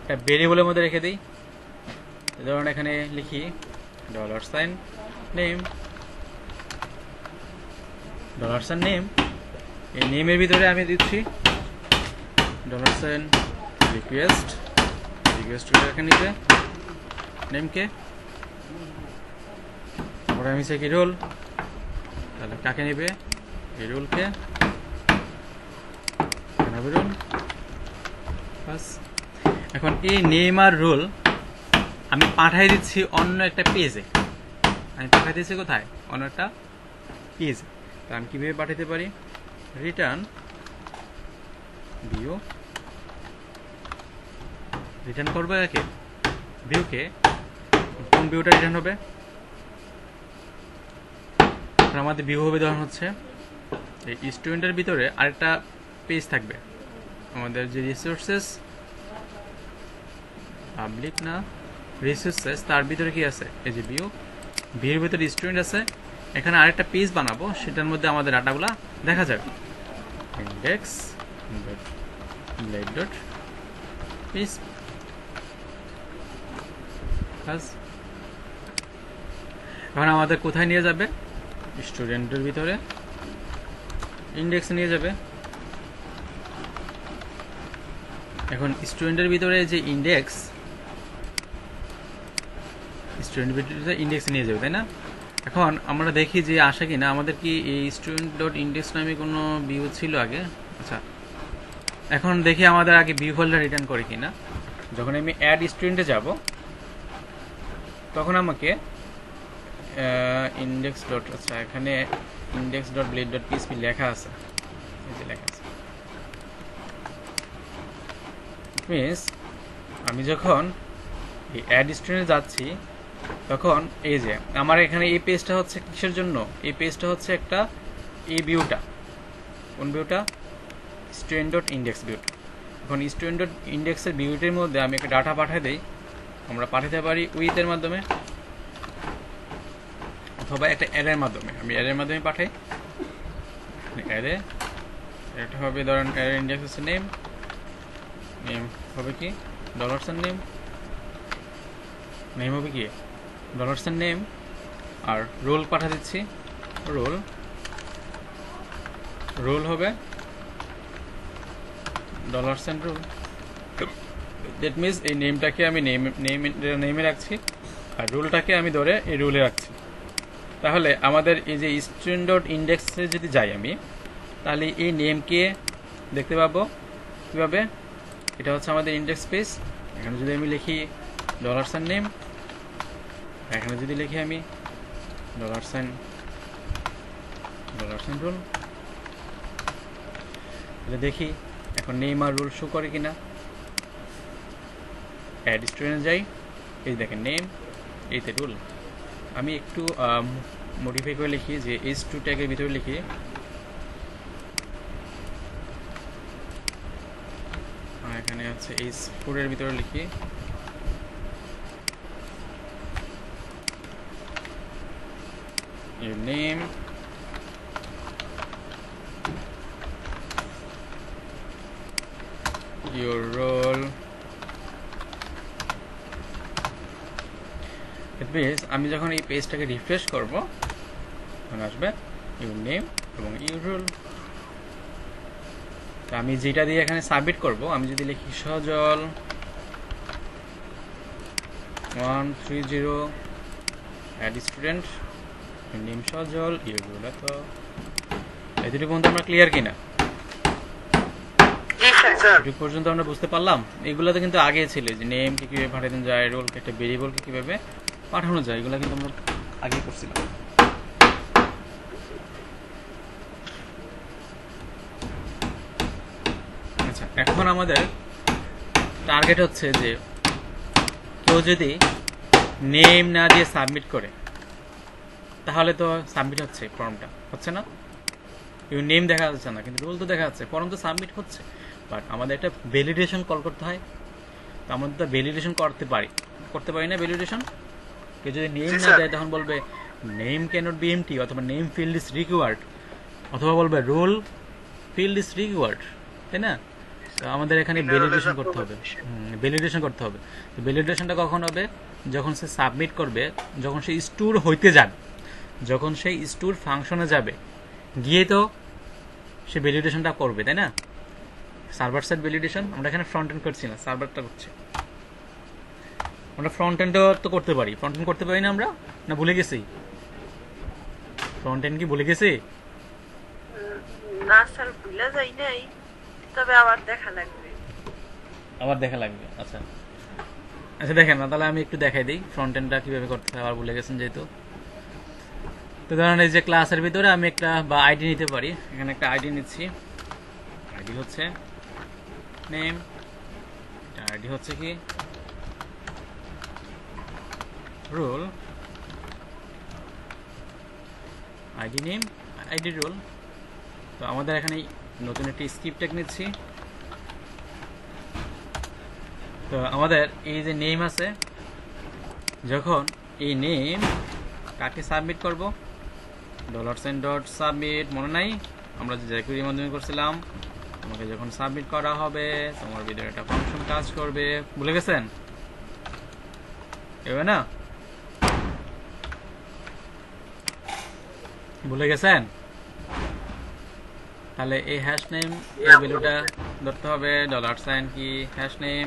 একটা ভেরিয়েবলের মধ্যে রেখে দিই। ধরুন এখানে লিখি $name, $name, এই নেমের ভিতরে আমি দিচ্ছি $request, রিকোয়েস্ট নিতে নেমকে, তারপরে আমি চাই কি রোল, তাহলে কাকে নেবে, এই রোলকে, রোল। এখন এই নেম আর রোল আমি পাঠাই দিচ্ছি অন্য একটা পেজে, আমি পাঠাই দিচ্ছি কোথায়, অন্য একটা পেজে। তা আমি কিভাবে পাঠাতে পারি, রিটার্ন ভিউ, রিটার্ন করবে একে ভিউকে, কোন ভিউটা রিটার্ন হবে, আমাদের ভিউ হবে ধরুন হচ্ছে এই স্টুডেন্টের ভিতরে আরেকটা পেজ থাকবে, আমাদের যে রিসোর্সেস পাবলিক না রিসোর্সেস, তার ভিতরে কি আছে, এই যে ভিউর ভিতরে স্টুডেন্ট আছে, এখানে আরেকটা পেজ বানাবো, সেটার মধ্যে আমাদের ডাটাগুলা দেখা যাবে, ইন্ডেক্স ডট পেজ। এখন আমাদের কোথায় নিয়ে যাবে, স্টুডেন্টের ভিতরে ইন্ডেক্স নিয়ে যাবে। এখন স্টুডেন্টের ভিতরে যে ইন্ডেক্স, স্টুডেন্টের ভিতরে ইন্ডেক্স নিয়ে যাবে, তাই না। এখন আমরা দেখি যে আসে কিনা, আমাদের কি এই স্টুডেন্ট ডট ইন্ডেক্স নামে কোনো ভিউ ছিল আগে। আচ্ছা, এখন দেখি আমাদের আগে ভিউ ফোল্ডার রিটার্ন করে কিনা। যখন আমি অ্যাড স্টুডেন্টে যাব তখন আমাকে ইন্ডেক্স ডট, আচ্ছা এখানে index dot blade dot PSP লেখা আছে, এই যে লেখা আছে। মিনস আমি যখন এই অ্যাড স্টুডেন্টে যাচ্ছি তখন এই যে আমার এখানে এই পেজটা হচ্ছে কিসের জন্য, এই পেজটা হচ্ছে একটা এই ভিউটা, কোন ভিউটা, স্টুডেন্ট ডট ইন্ডেক্স ভিউটা। এখন স্টুডেন্ট ডট ইন্ডেক্সের ভিউটির মধ্যে আমি একটা ডাটা পাঠিয়ে দিই, আমরা পাঠাতে পারি উইথের মাধ্যমে অথবা একটা অ্যারের মাধ্যমে। আমি অ্যারের মাধ্যমে পাঠাই, অ্যারে এটা হবে ধরেন অ্যারে ইন্ডেক্স হচ্ছে নেম, নেম হবে কি $নেম, নেম হবে কি $নেম, আর রোল পাঠা দিচ্ছি, রোল রোল হবে $রোল। দ্যাট মিনস এই নেমটাকে আমি নেমে রাখছি আর রোলটাকে আমি ধরে এই রোলে রাখছি। তাহলে আমাদের এই যে স্টুডেন্ট ডট ইন্ডেক্সে যদি যাই আমি, তাহলে এই নেমকে দেখতে পাবো কীভাবে, এটা হচ্ছে আমাদের ইন্ডেক্স পেজ। এখানে যদি আমি লিখি $নেম, এখানে যদি লিখি আমি $রোল, তাহলে দেখি এখন নেম আর রোল শো করে কিনা। অ্যাড স্টুডেন্ট যাই, এই দেখেন নেম, এইতে রোল। আমি একটু মডিফাই করে লিখি যে h2 ট্যাগের ভিতরে লিখি এখানে হচ্ছে h4 এর ভিতরে লিখি your name, your role। It means আমি যখন এই পেজটাকে রিফ্রেশ করব তখন আসবে your name এবং your role। তো আমি যেটা দিয়ে এখানে সাবমিট করব, আমি যদি লিখি Sajal 130 add student, name Sajal, your role। তো এই দুটো পর্যন্ত আমরা ক্লিয়ার কিনা? এটুকু পর্যন্ত আমরা বুঝতে পারলাম। এগুলোতে কিন্তু আগে ছিল যে নেমকে কিভাবে পাঠানো যায়, রোলকে একটা ভেরিয়েবলকে কিভাবে পাঠানো যায়, এগুলো কিন্তু আমরা আগে করছিলাম। আচ্ছা, এখন আমাদের টার্গেট হচ্ছে যে কেউ যদি নেম না দিয়ে সাবমিট করে তাহলে তো সাবমিট হচ্ছে, ফর্মটা হচ্ছে না, ইউ নেম দেখা যাচ্ছে না কিন্তু রোল তো দেখা যাচ্ছে, ফর্ম তো সাবমিট হচ্ছে। বাট আমাদের একটা ভ্যালিডেশন কল করতে হয়, তো আমরা তো ভ্যালিডেশন করতে পারি না। ভ্যালিডেশন কেউ যদি নেম না দেয় তখন বলবে নেম ক্যানট বি এমটি, অথবা নেম ফিল্ড ইজ রিকোয়ার্ড, অথবা বলবে রোল ফিল্ড ইজ রিকোয়ার্ড, তাই না? তো আমাদের এখানে ভ্যালিডেশন করতে হবে, তো ভ্যালিডেশনটা কখন হবে? যখন সে সাবমিট করবে, যখন সে স্টোর হইতে যাবে, যখন সেই স্টোর ফাংশনে যাবে, গিয়ে তো সে ভ্যালিডেশনটা করবে, তাই না? সার্ভার সাইড ভ্যালিডেশন আমরা এখানে ফ্রন্ট এন্ড করছি না, সার্ভারটা করছে। আমরা ফ্রন্ট এন্ডও তো করতে পারি, ফ্রন্ট এন্ড করতে পারি না আমরা, না ভুলে গেছি? ফ্রন্ট এন্ড কি ভুলে গেছি? না স্যার, ভুলে যাই নাই, তবে আবার দেখা লাগবে। আচ্ছা দেখেন না, তাহলে আমি একটু দেখাই দিই ফ্রন্ট এন্ডটা কিভাবে করতে হয়, আবার ভুলে গেছেন যেহেতু। তো ধরেন এই যে ক্লাসের ভিতরে আমি একটা বা আইডি নিতে পারি, এখানে একটা আইডি নিচ্ছি, আইডি হচ্ছে নেম, আইডি হচ্ছে কি roll, ID name, ID roll. তো আমাদের এখানে নতুন একটি স্ক্রিপ্ট ট্যাগ নিচ্ছি। তো আমাদের এই যে নেম আছে, যখন এই নেম কাকে সাবমিট করব, $submit, মনে নাই আমরা যে জ্যাকুইরির মাধ্যমে করছিলাম, তোমাকে যখন সাবমিট করা হবে তোমার ভিতরে একটা ফাংশন কাজ করবে, ভুলে গেছেন? এভাবে না, ভুলে গেছেন? তাহলে এই হ্যাশ নেম এই ভ্যালুটা ধরতে হবে, $, কি হ্যাশ নেম,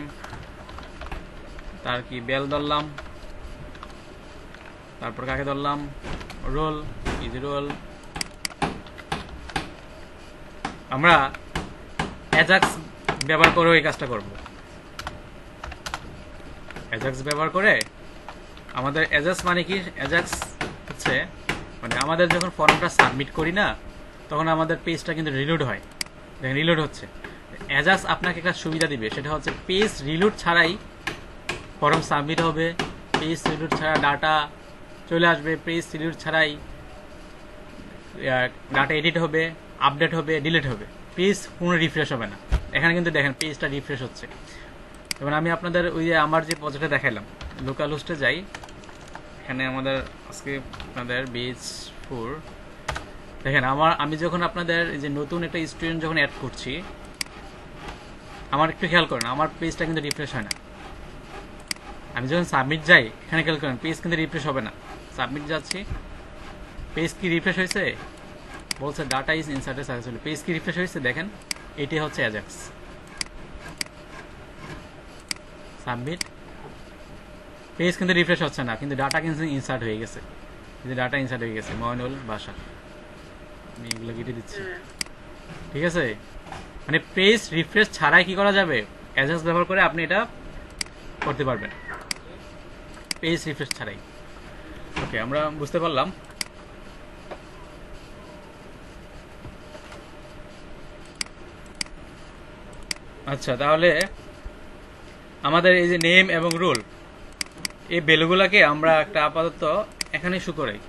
তার কি বেল ধরলাম, তারপর কাকে ধরলাম, রোল, ইজি রোল। আমরা অ্যাজাক্স ব্যবহার করে এই কাজটা করব। অ্যাজাক্স ব্যবহার করে আমাদের অ্যাজাক্স মানে কি, অ্যাজাক্স হচ্ছে হচ্ছে মানে আমাদের যখন ফর্মটা সাবমিট করি না তখন আমাদের পেজটা কিন্তু রিলোড হয়। দেখেন রিলোড হচ্ছে। অ্যাজাক্স আপনাকে একটা সুবিধা দিবে, সেটা হচ্ছে পেজ রিলোড ছাড়াই ফর্ম সাবমিট হবে, পেজ রিলোড ছাড়া ডাটা চলে আসবে, পেজ রিলোড ছাড়াই ডাটা এডিট হবে, আপডেট হবে, ডিলিট হবে, পেজ কোনো রিফ্রেশ হবে না। এখানে কিন্তু দেখেন পেজটা রিফ্রেশ হচ্ছে। এবার আমি আপনাদের ওই যে আমার যে প্রজেক্টে দেখাইলাম লোকাল হোস্টে যাই, এখানে আমাদের আজকে আপনাদের বেজ 4 দেখেন আমি যখন আপনাদের যে নতুন একটা স্টুডেন্ট যখন অ্যাড করছি, আমার একটু খেয়াল করেন আমার পেজটা কিন্তু রিফ্রেশ হয় না। আমি যখন সাবমিট যাই এখানে খেয়াল করেন পেজ কিন্তু রিফ্রেশ হবে না। সাবমিট যাচ্ছি, পেজ কি রিফ্রেশ হয়েছে, বলছে data is inserted successfully, page কি রিফ্রেশ হয়েছে, দেখেন এটি হচ্ছে অ্যাজাক্স। সাবমিট, পেজ কিন্তু রিফ্রেশ হচ্ছে না, কিন্তু ডাটা কিন্তু ইনসার্ট হয়ে গেছে। যে ডাটা ইনসার্ট হয়ে গেছে ময়নুল বাসা, আমি এগুলো কেটে দিচ্ছি। ঠিক আছে, মানে পেজ রিফ্রেশ ছাড়াই কি করা যাবে, অ্যাজাক্স ব্যবহার করে আপনি এটা করতে পারবেন, পেজ রিফ্রেশ ছাড়াই। ওকে, আমরা বুঝতে পারলাম। আচ্ছা, তাহলে আমাদের এই যে নেম এবং রোল, এই ভ্যালুগুলোকে আমরা একটা আপাতত এখানে শো করাই,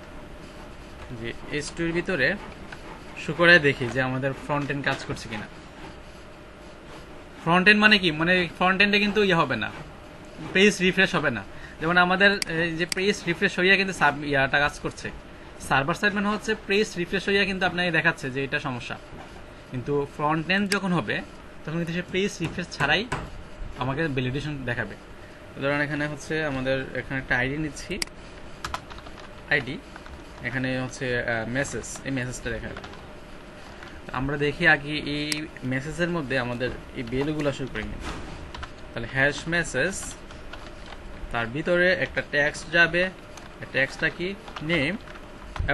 যে S2 এর ভিতরে শো করে দেখি যে আমাদের ফ্রন্ট এন্ড কাজ করছে কিনা। ফ্রন্ট এন্ড মানে কি, মানে ফ্রন্ট এন্ডে কিন্তু ইয়ে হবে না, পেজ রিফ্রেশ হবে না। যেমন আমাদের যে পেজ রিফ্রেশ হইয়া কিন্তু ইয়াটা কাজ করছে, সার্ভার সাইড মানে হচ্ছে পেজ রিফ্রেশ হইয়া কিন্তু আপনাকে দেখাচ্ছে যে এটা সমস্যা। কিন্তু ফ্রন্ট এন্ড যখন হবে তখন কিন্তু সে পেজ রিফ্রেশ ছাড়াই আমাকে ভ্যালিডেশন দেখাবে। ধরুন এখানে হচ্ছে আমাদের এখানে একটা আইডি নিচ্ছি, আইডি এখানে হচ্ছে মেসেজ, এই মেসেজটা দেখাবে। আমরা দেখি আগে এই মেসেজের মধ্যে আমাদের এই ভ্যালুগুলো শুরু করে নিই। তাহলে হ্যাশ মেসেজ, তার ভিতরে একটা টেক্সট যাবে, টেক্সটটা কি নেম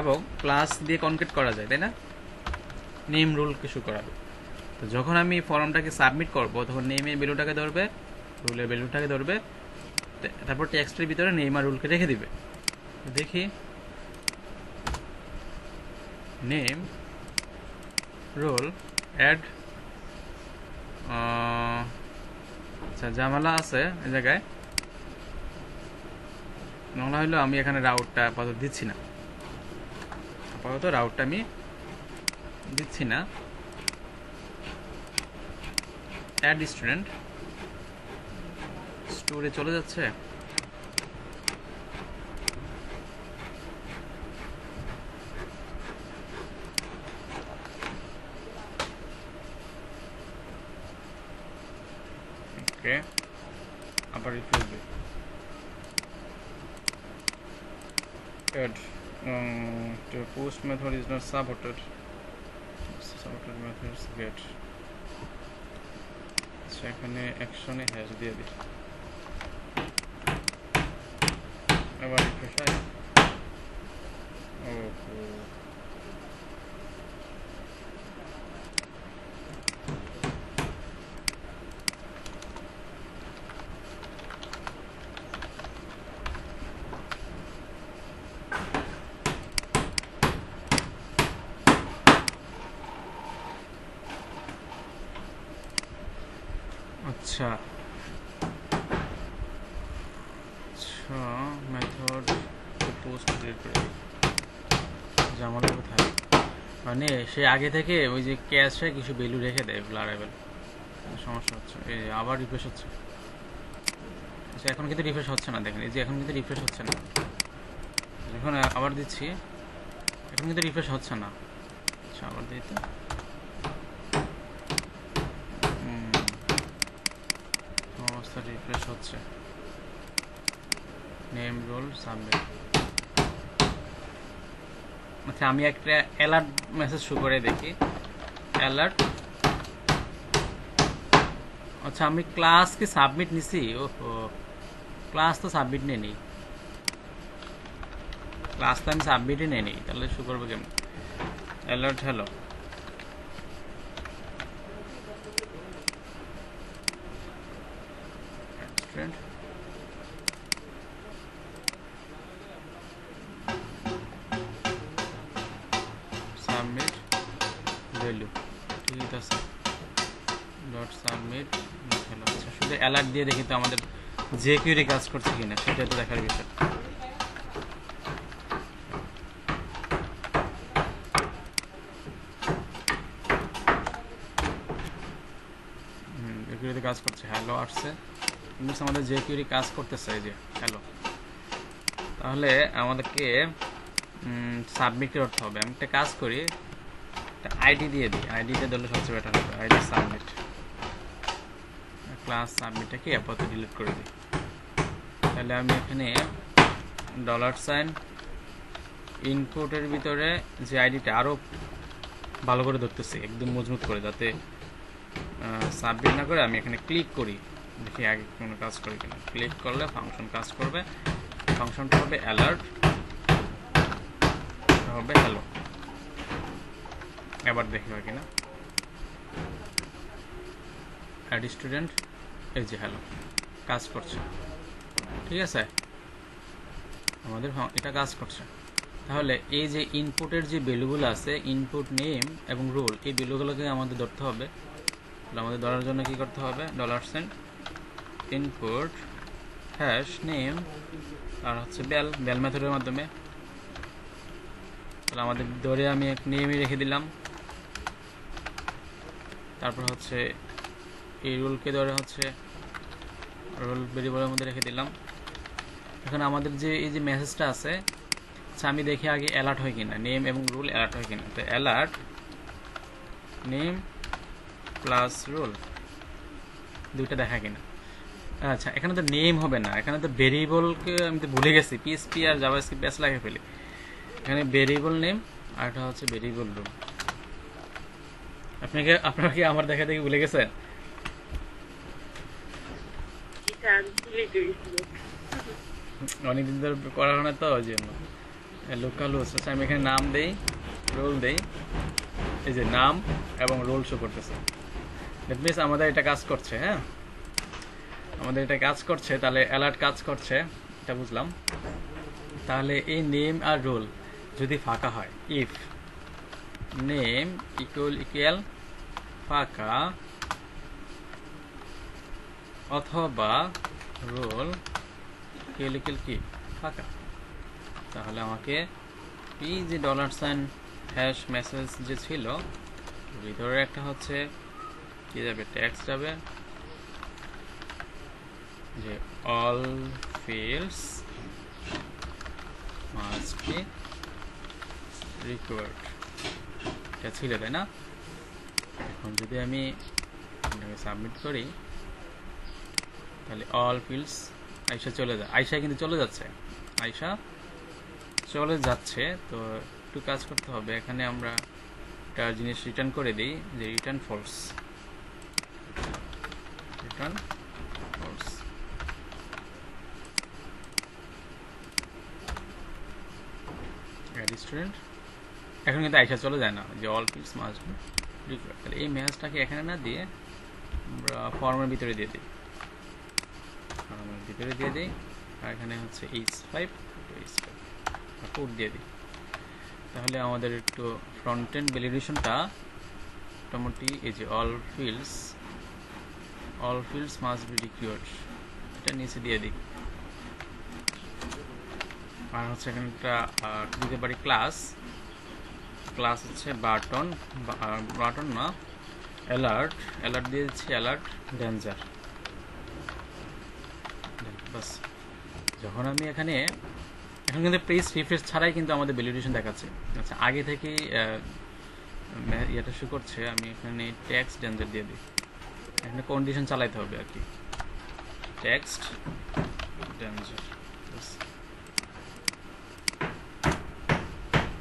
এবং ক্লাস দিয়ে কনকেট করা যায়, তাই না? নেম রুল কিছু করাবে। তো যখন আমি ফর্মটাকে সাবমিট করব তখন নেমের ভ্যালুটাকে ধরবে, রুলের ভ্যালুটাকে ধরবে, তারপর টেক্সটের ভিতরে নেম আর রুলকে রেখে দিবে। দেখি নেম রোল অ্যাড, আচ্ছা ঝামেলা আছে এই জায়গায়, মনে হইলো আমি এখানে রাউটটা আপাতত দিচ্ছি না, আপাতত রাউটটা আমি দিচ্ছি না। অ্যাড স্টুডেন্ট স্টোরে চলে যাচ্ছে, ওকে আবার রিফ্রেশ দিই। add the post method is not supported methods get, সেখানে অ্যাকশনে হ্যাশ দিয়ে দিই, আবার রিফ্রেশ হয়। ওকে, আচ্ছা আচ্ছা মেথড পোস্ট ক্রিয়েট করে জামাটা কোথায়, মানে সে আগে থেকে ওই যে ক্যাশে কিছু ভ্যালু রেখে দেয় ভ্যারিয়েবল, সমস্যা হচ্ছে। এই আবার রিফ্রেশ হচ্ছে, আচ্ছা এখন কিন্তু রিফ্রেশ হচ্ছে না, দেখেন এই যে এখন কিন্তু রিফ্রেশ হচ্ছে না, যখন আবার দিচ্ছি এখন কিন্তু রিফ্রেশ হচ্ছে না। আচ্ছা আবার দিতে অবস্থা রিফ্রেশ হচ্ছে, নেম রোল সাবমিট। আচ্ছা আমি একটা অ্যালার্ট মেসেজ শো করে দেখি, অ্যালার্ট। আচ্ছা আমি ক্লাস কি সাবমিট নিছি, ওহো ক্লাস তো সাবমিট নেই, ক্লাস তো আমি সাবমিটই নেই, তাহলে শো করবো কেমন? অ্যালার্ট হ্যালো, শুধু অ্যালার্ট দিয়ে দেখি তো আমাদের যে কিউরি কাজ করছে কিনা, সেটা তো দেখার বিষয়। কিউরিতে কাজ করছে, হ্যালো আসছে, কিন্তু আমাদের যে কিউরি কাজ করতেছে এই যে হ্যালো। তাহলে আমাদেরকে সাবমিট করতে হবে। আমি একটা কাজ করি, একটা আইডি দিয়ে দিই, আইডিটা দিলে সবচেয়ে বেটার হবে। আইডি সাবমিট, ক্লাস সাবমিটটাকে আপাতত ডিলিট করে দিই। তাহলে আমি এখানে $সাইন ইনপুটের ভিতরে যে আইডিটা আরও ভালো করে ধরতেছি, একদম মজবুত করে, যাতে সাবমিট না করে আমি এখানে ক্লিক করি, দেখি আগে কোনো কাজ করে কিনা। ক্লিক করলে ফাংশন কাজ করবে, ফাংশনটা হবে অ্যালার্ট, হবে হ্যালো। এবার দেখি হয় কিনা। অ্যাড স্টুডেন্ট, এই যে হ্যালো কাজ করছে, ঠিক আছে, আমাদের এটা কাজ করছে। তাহলে এই যে ইনপুটের যে ভ্যালুগুলো আছে, ইনপুট নেম এবং রোল, এই ভ্যালুগুলোকে আমাদের ধরতে হবে। আমাদের ধরার জন্য কি করতে হবে, $সাইন ইনপুট হ্যাশ নেম আর হচ্ছে বেল মেথডের মাধ্যমে। তাহলে আমাদের ধরে আমি এক নেমই রেখে দিলাম, তারপর হচ্ছে এই রোলকে ধরে হচ্ছে রোল ভেরিয়েবলের মধ্যে রেখে দিলাম। এখন আমাদের যে এই যে মেসেজটা আছে, আমি দেখি আগে অ্যালার্ট হয় কিনা, নেম এবং রোল অ্যালার্ট হয় কিনা। তো অ্যালার্ট নেম প্লাস রোল দুইটা দেখা কিনা। আচ্ছা, এখানে তো নেম হবে না, এখানে তো ভেরিয়েবলকে আমি তো ভুলে গেছি, পিএসপি আর জাভাস্ক্রিপ্ট ব্যাস লাগিয়ে ফেলি। এখানে ভেরিয়েবল নেম আর এটা হচ্ছে ভেরিয়েবল রোল। আপনারা কি আমার দেখা দেখি ভুলে গেছেন? অনেকদিন ধরে করা হয় না তো, ওই জন্য লোকাল হোস্ট। আচ্ছা, আমি এখানে নাম দেই, রোল দেই, এই যে নাম এবং রোল শো করতেছে। দ্যাট মিনস আমাদের এটা কাজ করছে। হ্যাঁ, আমাদের এটা কাজ করছে, তাহলে অ্যালার্ট কাজ করছে, এটা বুঝলাম। তাহলে এই নেম আর রোল যদি ফাঁকা হয়, ইফ নেম ইকুয়াল ফাঁকা অথবা রোল ইকুয়াল কি ফাঁকা, তাহলে আমাকে এই যে $সাইন হ্যাশ মেসেজ যে ছিল, ভিতরে একটা হচ্ছে কি যাবে, টেক্সট যাবে যে all fields must be required, এটা ছিল, তাই না? এখন যদি আমি সাবমিট করি, তাহলে অল ফিল্ডস আইসা চলে যায়, আইসা কিন্তু চলে যাচ্ছে, আইসা চলে যাচ্ছে। তো একটু কাজ করতে হবে, এখানে আমরা একটা জিনিস রিটার্ন করে দিই, যে return false, return false. Add student, এখন কিন্তু আইসা চলে যায় না, যে all fields must be required. তাহলে এই মেসেজটাকে এখানে না দিয়ে আমরা ফর্মের ভিতরে দিয়ে দিই, ফর্মের ভিতরে দিয়ে দিই, আর এখানে হচ্ছে h5 কোড দিয়ে দিই। তাহলে আমাদের একটু ফ্রন্ট এন্ড ভ্যালিডেশনটা মোটামুটি এই যে all fields must be required, এটা নিচে দিয়ে দিই। আর হচ্ছে এখানে একটা দিতে পারি ক্লাস হচ্ছে বাটন না অ্যালার্ট দিয়ে দিচ্ছি, অ্যালার্ট ডেঞ্জার। বাস, যখন আমি এখন কিন্তু পেজ রিফ্রেশ ছাড়াই কিন্তু আমাদের ভ্যালিডেশন দেখাচ্ছে। আচ্ছা, আগে থেকেই ইয়েটা শো করছে, আমি এখানে টেক্সট ডেঞ্জার দিয়ে দিই, এখানে কন্ডিশন চালাইতে হবে আর কি, টেক্সট ডেঞ্জার।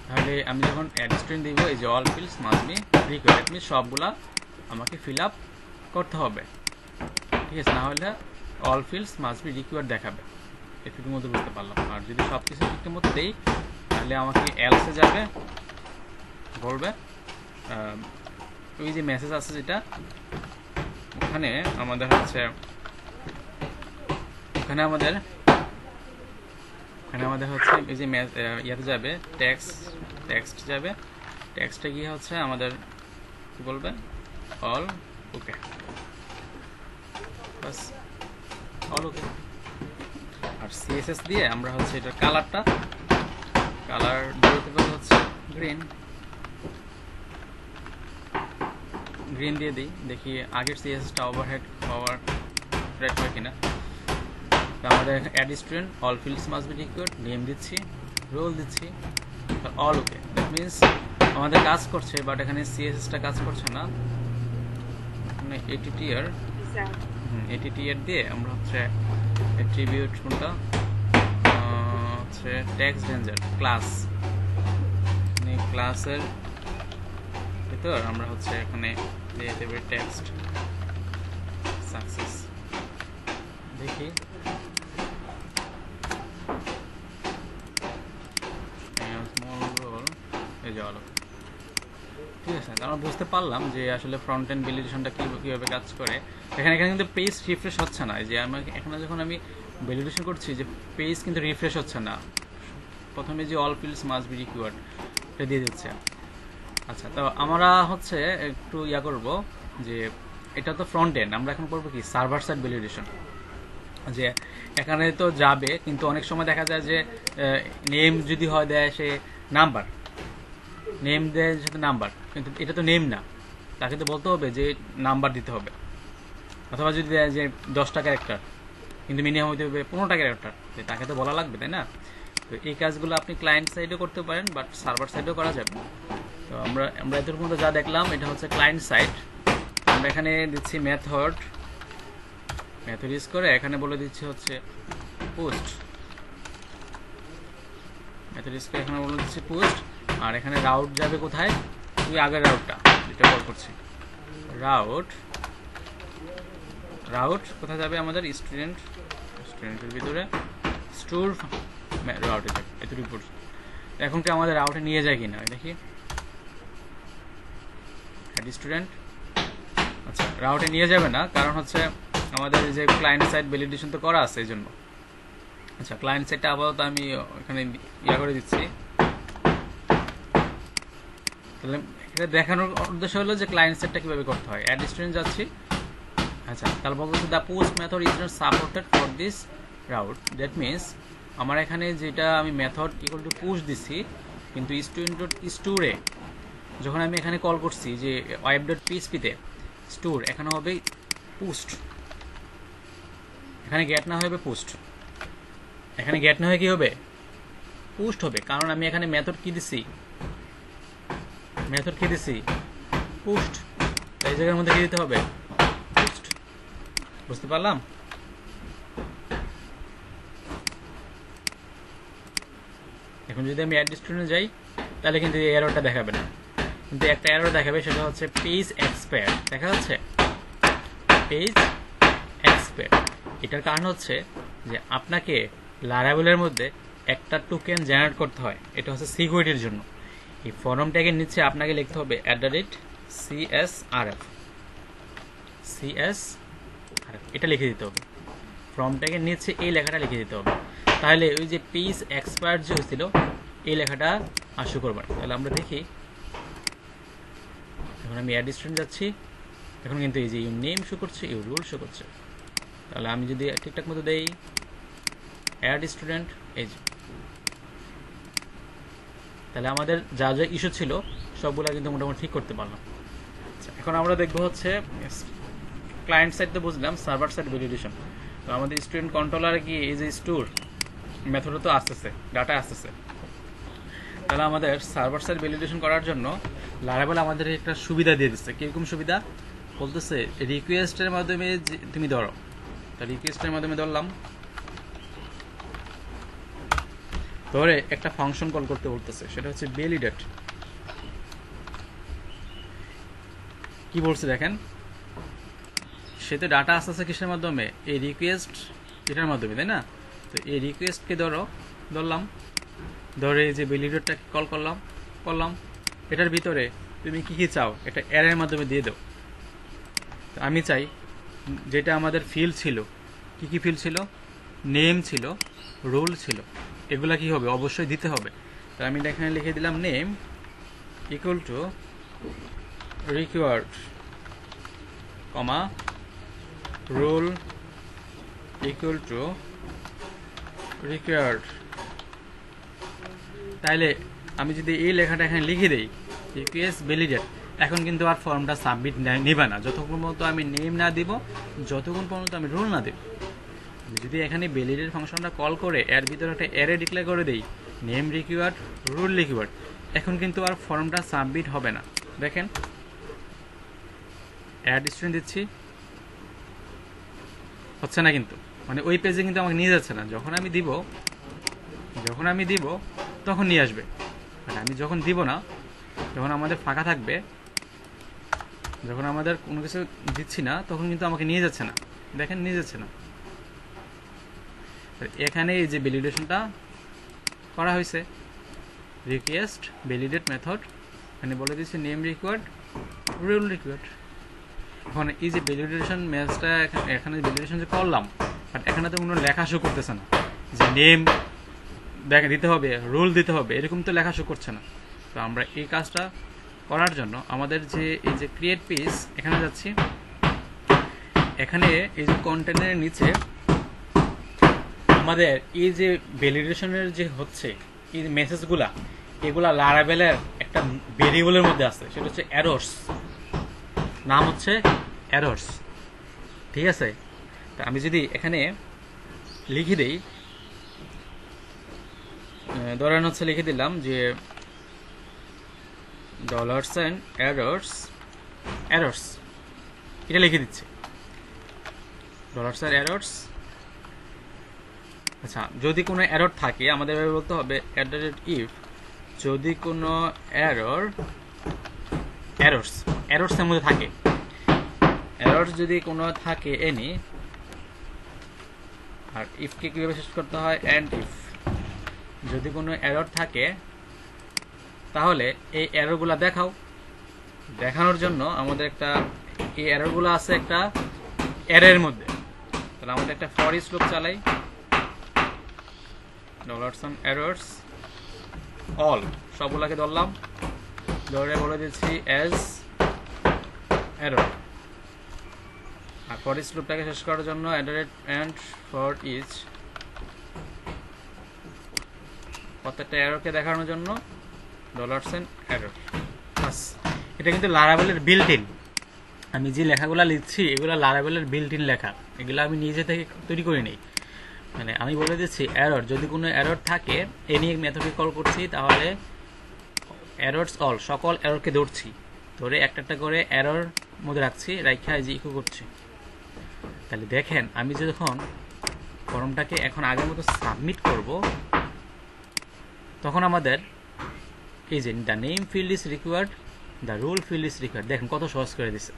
তাহলে আমি যখন অ্যাড স্ট্রিং দিব, এই যে all fields must be required, আমি সবগুলা আমাকে ফিল আপ করতে হবে, ঠিক আছে? না হলে all fields must be required দেখাবে, এটুকুর মধ্যে বুঝতে পারলাম। আর যদি সব কিছু ঠিকঠাক মতো দেই, তাহলে আমাকে এলসে যাবে, বলবে ওই যে মেসেজ আছে যেটা, ওখানে আমাদের হচ্ছে এই যে ইয়াতে যাবে, টেক্সট যাবে, টেক্সটে গিয়ে হচ্ছে আমাদের কি বলবে, অল ওকে। বাস অল ওকে। আর সিএসএস দিয়ে আমরা হচ্ছে এটার কালারটা কালার দিতে পারি হচ্ছে গ্রিন দিয়ে দিই, দেখি আগের সিএসএসটা ওভারহেড হয় কিনা। তো আমাদের add student all fields must be required, name দিচ্ছি, রোল দিচ্ছি, অল ওকে। দ্যাট মিনস আমাদের কাজ করছে, বাট এখানে সিএসএসটা কাজ করছে না। এখানে এটিটিআর দিয়ে আমরা হচ্ছে অ্যাট্রিবিউট কোনটা হচ্ছে টেক্সট রেঞ্জার ক্লাস, ক্লাসের ভিতর আমরা হচ্ছে এখানে দিয়ে দেব টেক্সট সাকসেস। দেখি স্মল রোল এই যে অল, ঠিক আছে। আমরা বুঝতে পারলাম যে আসলে ফ্রন্ট এন্ড ভ্যালিডেশনটা কীভাবে কাজ করে। এখানে কিন্তু পেজ রিফ্রেশ হচ্ছে না, যে আমাকে এখানে যখন আমি ভ্যালিডেশন করছি যে পেজ কিন্তু রিফ্রেশ হচ্ছে না। প্রথমে যে all fields must be required এটা দিয়ে দিচ্ছে। আচ্ছা, তো আমরা হচ্ছে একটু করব যে এটা তো ফ্রন্ট এন্ড, আমরা এখন করবো কি সার্ভার সাইড ভ্যালিডেশন। যে এখানে তো যাবে, কিন্তু অনেক সময় দেখা যায় যে নেম যদি হয় দেয় সে নাম্বার, নেম দেয় সাথে নাম্বার, কিন্তু এটা তো নেম না, তাকে তো বলতে হবে যে নাম্বার দিতে হবে। অথবা যদি দেয় যে 10টা ক্যারেক্টার কিন্তু মিনিমাম হইতে হবে 15টা ক্যারেক্টার, তাকে তো বলা লাগবে, তাই না? তো এই কাজগুলো আপনি ক্লায়েন্ট সাইডেও করতে পারেন, বাট সার্ভার সাইডেও করা যাবে। তো আমরা এতটুকু মধ্যে যা দেখলাম এটা হচ্ছে ক্লায়েন্ট সাইড। আমরা এখানে দিচ্ছি মেথড ইউজ করে, এখানে বলে দিচ্ছি হচ্ছে পোস্ট, মেথড ইউজ করে এখানে বলে দিচ্ছি পোস্ট। আর এখানে রাউট যাবে কোথায়, ওই আগের রাউটটা যেটা কল করছি, রাউট কোথায় যাবে আমাদের স্টুডেন্টের ভিতরে স্টোর রাউটে যাবে, এতটুকু পড়ছে। এখন কি আমাদের রাউটে নিয়ে যায় কিনা দেখি, স্টুডেন্ট। আচ্ছা, রাউটে নিয়ে যাবে না, কারণ হচ্ছে আমাদের যে ক্লায়েন্ট সাইড ভ্যালিডেশন তো করা আছে এই জন্য। আচ্ছা, ক্লায়েন্ট সাইডটা আপাতত আমি এখানে করে দিচ্ছি। তাহলে এটা দেখানোর উদ্দেশ্য হলো যে ক্লায়েন্ট সাইডটা কিভাবে করতে হয়। অ্যাড স্টুডেন্ট যাচ্ছি। আচ্ছা, তাহলে বলতেছে the post method is not supported for this route. That means আমার এখানে যেটা আমি মেথড ইকুয়াল টু পোস্ট দিচ্ছি, কিন্তু স্টুডেন্ট স্টোরে যখন আমি এখানে কল করছি যে web.php-তে স্টোর, এখানে হবে পোস্ট, এখানে গেট না হবে পোস্ট, এখানে গেট না হয়ে কি হবে পোস্ট হবে, কারণ আমি এখানে মেথড কি দিছি পোস্ট। এই জায়গার মধ্যে কি দিতে হবে পোস্ট। বুঝতে পারলাম? এখন যদি আমি অ্যাড স্টুডেন্টে যাই তাহলে কিন্তু এই এররটা দেখাবে না, কিন্তু একটা এরর দেখাবে, সেটা হচ্ছে পেজ এক্সপায়ার। দেখা যাচ্ছে পেজ এক্সপায়ার। এটার কারণ হচ্ছে যে আপনাকে লারাভেলের মধ্যে একটা টোকেন জেনারেট করতে হয়, এটা হচ্ছে সিকিউরিটির জন্য। এই ফর্ম ট্যাগের নিচে আপনাকে লিখতে হবে @CSRF, এটা লিখে দিতে হবে। ফর্ম ট্যাগের নিচে এই লেখাটা লিখে দিতে হবে, তাহলে ওই যে পেজ এক্সপায়ার যে হয়েছিল এই লেখাটা আর শো করবে না। তাহলে আমরা দেখি, এখন আমি অ্যাড স্টুডেন্ট যাচ্ছি, এখন কিন্তু এই যে ইউর নেম শো করছে, ইউর রোল শো করছে। তাহলে আমি যদি ঠিকঠাক মতো দেই অ্যাড স্টুডেন্ট, এই যে, তাহলে আমাদের যা যা ইস্যু ছিল সবগুলো কিন্তু মোটামুটি ঠিক করতে পারলাম। আচ্ছা, এখন আমরা দেখবো হচ্ছে ক্লায়েন্ট সাইড তো বুঝলাম, সার্ভার সাইড ভ্যালিডেশন। তো আমাদের স্টুডেন্ট কন্ট্রোলারে কি এই যে স্টোর মেথডে তো আসতেছে, ডাটা আসতেছে। তাহলে আমাদের সার্ভার সাইড ভ্যালিডেশন করার জন্য লারাভেল আমাদের একটা সুবিধা দিয়ে দিচ্ছে। কিরকম সুবিধা বলতেছে, রিকোয়েস্টের মাধ্যমে তুমি ধরো, তা রিকোয়েস্টের মাধ্যমে ধরলাম, ধরে একটা ফাংশন কল করতে বলতেছে, সেটা হচ্ছে ভ্যালিডেট। কি বলছে দেখেন, সেতে ডাটা আসতেছে কিসের মাধ্যমে, এই রিকোয়েস্ট এটার মাধ্যমে, তাই না? তো এই রিকোয়েস্টকে ধরলাম, ধরে যে ভ্যালিডেটটাকে কল করলাম, এটার ভিতরে তুমি কি চাও এটা অ্যারের মাধ্যমে দিয়ে দাও। তো আমি চাই যেটা আমাদের ফিল্ড ছিল, কি ফিল্ড ছিল, নেম ছিল, রোল ছিল, এগুলা কি হবে অবশ্যই দিতে হবে। তো আমি এখানে লিখে দিলাম name equal to required, comma roll equal to required. তাহলে আমি যদি এই লেখাটা এখানে লিখে দেই রিকোয়েস্ট ভ্যালিডেট, এখন কিন্তু আর ফর্মটা সাবমিট নেবে না যতক্ষণ পর্যন্ত আমি নেম না দিব, যতক্ষণ পর্যন্ত আমি রোল না দেব। যদি এখানে ভ্যালিডেট ফাংশনটা কল করে এর ভিতরে একটা অ্যারে ডিক্লেয়ার করে দেই নেম রিকোয়ার্ড রোল রিকোয়ার্ড, এখন কিন্তু আর ফর্মটা সাবমিট হবে না। দেখেন অ্যাড স্টুডেন্ট দিচ্ছি, হচ্ছে না কিন্তু, মানে ওই পেজে কিন্তু আমাকে নিয়ে যাচ্ছে না। যখন আমি দিব তখন নিয়ে আসবে, আর আমি যখন দিব না, যখন আমাদের ফাঁকা থাকবে, যখন আমাদের কোনো কিছু দিচ্ছি না, তখন কিন্তু আমাকে নিয়ে যাচ্ছে না। দেখেন নিয়ে যাচ্ছে না। এখানে এই যে ভ্যালিডেশনটা করা হয়েছে রিকোয়েস্ট ভ্যালিডেট মেথড, এখানে বলে দিচ্ছি নেম রিকোয়ার্ড রোল রিকোয়ার্ড। এখন এই যে ভ্যালিডেশন ম্যাচটা এখানে ভ্যালিডেশন যে করলাম, বাট এখানে তো কোনো লেখা শো করতেছে না যে নেম দিতে হবে রোল দিতে হবে, এরকম তো লেখা শো করছে না। তো আমরা এই কাজটা করার জন্য আমাদের যে এই যে ক্রিয়েট পেজ এখানে যাচ্ছি, এখানে এই যে কন্টেন্টের নিচে আমাদের এই যে ভ্যালিডেশনের যে হচ্ছে এই মেসেজগুলা, এগুলা লারাভেলের একটা ভেরিয়েবলের মধ্যে আছে, সেটা হচ্ছে এরর্স, নাম হচ্ছে এরর্স। ঠিক আছে, তা আমি যদি এখানে লিখে দেই, ধরেন হচ্ছে লিখে দিলাম যে $and errors এটা লিখে দিচ্ছি $and errors। আচ্ছা, যদি কোনো এরর থাকে আমাদের বলতে হবে if যদি কোনো এরর্সের মধ্যে থাকে, এরর্স যদি কোনো থাকে এনি, আর ইফকে কিভাবে শেষ করতে হয় এন্ড ইফ, যদি কোনো এরর থাকে তাহলে এই এররগুলো দেখানোর জন্য আমাদের একটা এই এররগুলো আছে একটা অ্যারের মধ্যে। তাহলে আমাদের একটা ফর ইচ লুপ চালাই $some errors all সবগুলাকে ধরলাম, ধরে বলে দিচ্ছি as error। আর ফর ইচ লুপটাকে শেষ করার জন্য and for each প্রত্যেকটা এররকে দেখানোর জন্য $and error। বাস, এটা কিন্তু লারাভেলের বিল্ট ইন। আমি যে লেখাগুলো লিখছি এগুলো লারাভেলের বিল্ট ইন লেখা, এগুলো আমি নিজে থেকে তৈরি করে নিই। মানে আমি বলে দিচ্ছি এরর, যদি কোনো এরর থাকে এনি মেথডে কল করছি, তাহলে এরর্স অল সকল এররকে ধরছি, ধরে একটা একটা করে এরর মধ্যে রাখছি, রাখা যে ইকো করছি। তাহলে দেখেন আমি যখন ফর্মটাকে এখন আগের মতো সাবমিট করব, তখন আমাদের এই যে the name field is required, the roll field is required, দেখেন কত সহজ করে দিছে।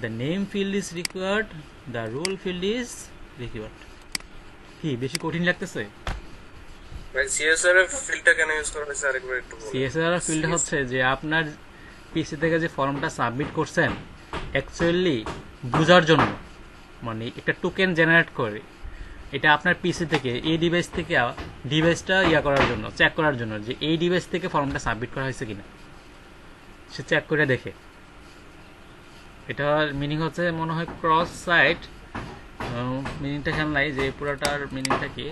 The name field is required, the roll field is required. কি বেশি কঠিন লাগতেছে? ভাই সিএসআরএফ ফিল্ডটা কেন ইউজ করা হয়েছে আরেকবার একটু বলুন। সিএসআরএফ ফিল্ড হচ্ছে যে আপনার পিসি থেকে যে ফর্মটা সাবমিট করছেন অ্যাকচুয়ালি বোঝার জন্য, মানে একটা টোকেন জেনারেট করে, এটা আপনার পিসি থেকে এই ডিভাইস থেকে ডিভাইসটা করার জন্য, চেক করার জন্য যে এই ডিভাইস থেকে ফর্মটা সাবমিট করা হয়েছে কিনা, সে চেক করে দেখে। এটার মিনিং হচ্ছে মনে হয় ক্রস সাইট, মিনিংটা খেয়াল নাই যে পুরোটার মিনিংটা কি,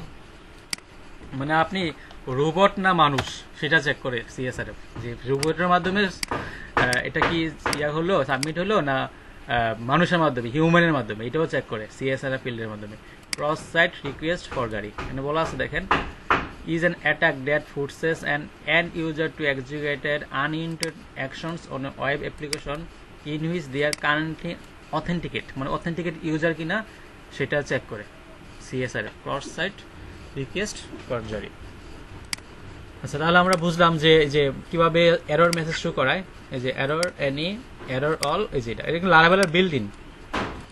মানে আপনি রোবট না মানুষ সেটা চেক করে সিএসআরএফ, যে রোবটের মাধ্যমে এটা কি হলো সাবমিট হলো না মানুষের মাধ্যমে হিউম্যানের মাধ্যমে, এটাও চেক করে সিএসআরএফ ফিল্ডের মাধ্যমে। ক্রস সাইট রিকোয়েস্ট ফর গাড়ি এখানে বলা আছে, দেখেন is an attack that forces an end user to execute unintended actions on a web application in which they are currently authenticate, মানে অথেন্টিকেট ইউজার কিনা সেটা চেক করে CSRF cross site request forgery. আচ্ছা, তাহলে আমরা বুঝলাম যে কিভাবে এরর মেসেজ শো করায়, এই যে এরর এনি এরর অল, এই যে এটা লারাভেলের বিল্ট ইন।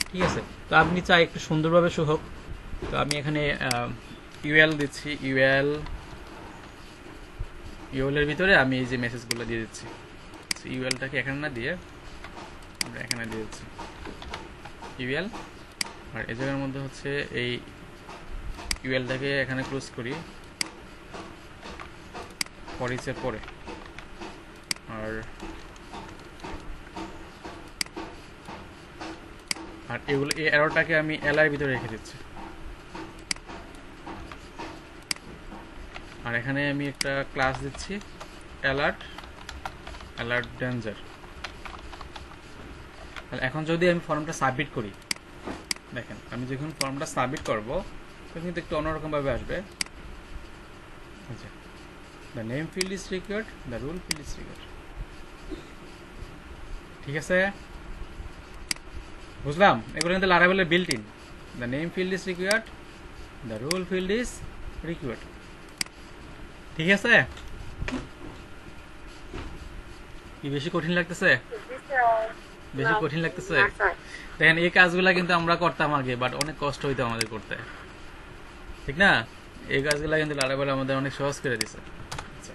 ঠিক আছে, তো আপনি চাই একটু সুন্দরভাবে শো হোক, তো আমি এখানে ইউএল দিচ্ছি, ইউএল এর ভিতরে আমি এই যে মেসেজগুলো দিয়ে দিচ্ছি, ইউএলটাকে এখানে না দিয়ে আমরা এখানে দিয়ে দিচ্ছি ইউএল, আর এই জায়গার মধ্যে হচ্ছে এই ইউএলটাকে এখানে ক্লোজ করি পরিচয় পরে, আর এগুলো এই এররটাকে আমি এলআই ভিতরে রেখে দিচ্ছি। আর এখানে আমি একটা ক্লাস দিচ্ছি অ্যালার্ট ডেঞ্জার। এখন যদি আমি ফর্মটা সাবমিট করি, দেখেন আমি যখন ফর্মটা সাবমিট করব তখন কিন্তু একটু অন্যরকম ভাবে আসবে। আচ্ছা, the name field is required, the rule field is required. ঠিক আছে, বুঝলাম? এগুলো কিন্তু লারাভেলের built in. The name field is required, the rule field is required. ঠিক আছে, কি বেশি কঠিন লাগতেছে? বেশি কঠিন লাগতেছে? দেখেন এই কাজগুলা কিন্তু আমরা করতাম আগে, বাট অনেক কষ্ট হইতো আমাদের করতে, ঠিক না? এই কাজগুলা কিন্তু লারাভেল আমাদের অনেক সহজ করে দিছে। আচ্ছা,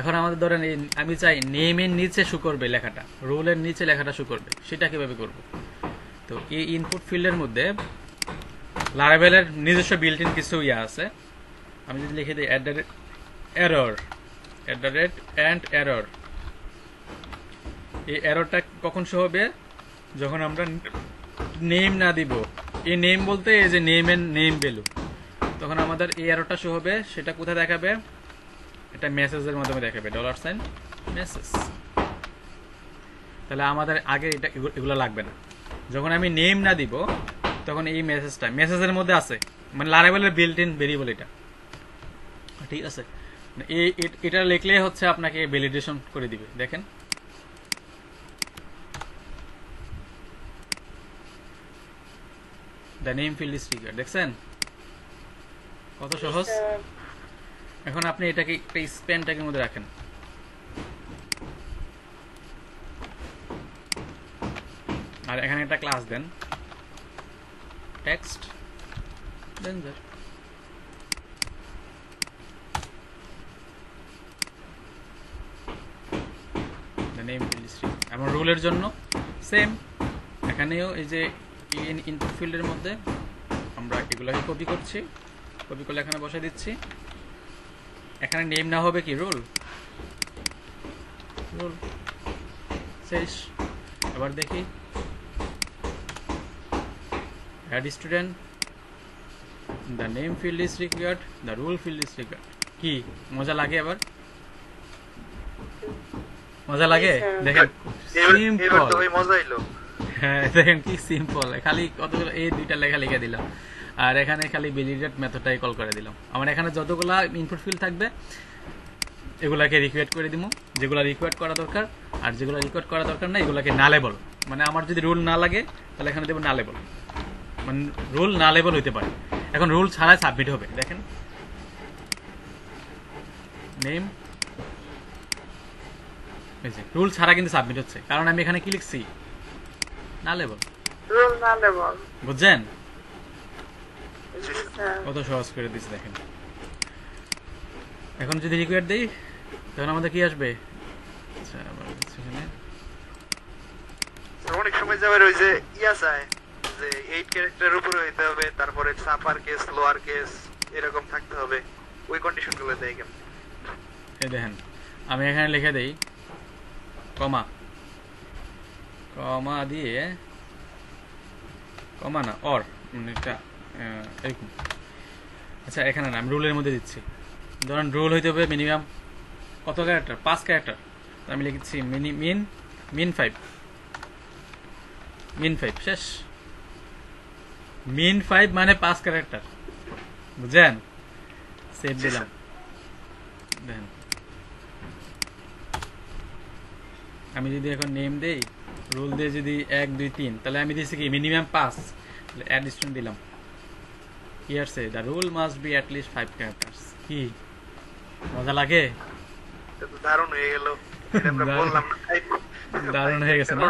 এখন আমাদের ধরেন আমি চাই নেমের নিচে শো করবে লেখাটা, রুলের নিচে লেখাটা শো করবে, সেটা কিভাবে করব? তো এই ইনপুট ফিল্ডের মধ্যে লারাভেলের নিজস্ব বিল্ট ইন কিছু ইয়া আছে। আমি যদি লিখে দিই এরর, এরর, এই এররটা কখন শো হবে? যখন আমরা নেম না দিব। এই নেম বলতে এই যে নেমের নেম ভ্যালু, তখন আমাদের এই এররটা শো হবে। সেটা কোথায় দেখাবে? এটা মেসেজের মাধ্যমে দেখাবে, $সাইন মেসেজ। তাহলে আমাদের আগে এটা এগুলো লাগবে না। যখন আমি নেম না দিব তখন এই মেসেজটা মেসেজের মধ্যে আছে, মানে লারাভেলের বিল্ট ইন ভেরিয়েবল এটা, ঠিক আছে? এটা লিখলে হচ্ছে আপনাকে ভ্যালিডেশন করে দিবে। দেখেন the name field is required, দেখছেন কত সহজ? এখন আপনি এটাকে একটা স্প্যান ট্যাগের মধ্যে রাখেন। আর এখানে একটা ক্লাস দেন text danger. The name field is required. এবং রুলের জন্য সেম, এখানেও এই যে ইনপুট ফিল্ডের মধ্যে আমরা এগুলোকে কপি করছি, কপি করলে এখানে বসাই দিচ্ছি। এখানে নেম না হবে কি রুল, রুল শেষ। আবার দেখি add student, the name field is required, the rule field is required. কি মজা লাগে? আবার মজা লাগে? দেখেন সিম্পল, মজা এলো। হ্যাঁ দেখেন কি সিম্পল, খালি কতগুলো এই দুইটা লেখা লিখে দিলাম, আর এখানে খালি ভ্যালিডেট মেথডটাই কল করে দিলাম। আমার এখানে যতগুলা ইনপুট ফিল্ড থাকবে এগুলাকে রিকোয়ার্ড করে দিব, যেগুলো রিকোয়ার্ড করা দরকার, আর যেগুলো রিকোয়ার্ড করা দরকার না এগুলাকে নালেবল। মানে আমার যদি রুল না লাগে তাহলে এখানে দেবো নালেবল, মানে রুল নালেবল হইতে পারে। এখন রুল ছাড়াই সাবমিট হবে। দেখেন নেম, রুল ছাড়া কিন্তু সাবমিট হচ্ছে, কারণ আমি এখানে কি লিখছি? নালেবল। বুঝছেন কত সহজ করে দিচ্ছি? দেখেন এখন যদি রিকোয়ার্ড দেই তখন আমাদের কি আসবে? আচ্ছা, অনেক সময় যাবে ওই যে ইয়া চায় যে 8 ক্যারেক্টারের উপরে হইতে হবে, তারপরে আপার কেস লোয়ার কেস এরকম থাকতে হবে, ওই কন্ডিশনগুলো দেয় কেন? এই দেখেন আমি এখানে লিখে দেই কমা, কমা দিয়ে, কমা না অর, এটা এরকম। আচ্ছা এখানে না, আমি রুলের মধ্যে দিচ্ছি। ধরেন রুল হইতে হবে মিনিমাম কত ক্যারেক্টার? 5 ক্যারেক্টার। আমি লিখছি মিন 5 শেষ। মিন 5 মানে 5 ক্যারেক্টার, বুঝছেন? সেভ দিলাম। দেখেন আমি যদি এখন নেম দেই, রুল দিয়ে যদি 1 2 3, তাহলে আমি দিচ্ছি কি মিনিমাম 5, তাহলে অ্যাড স্টুডেন্ট দিলাম। কি আসছে? The rule must be at least 5 characters. কি মজা লাগে? দারুণ হয়ে গেল, আমরা বললাম দারুণ হয়ে গেছে না?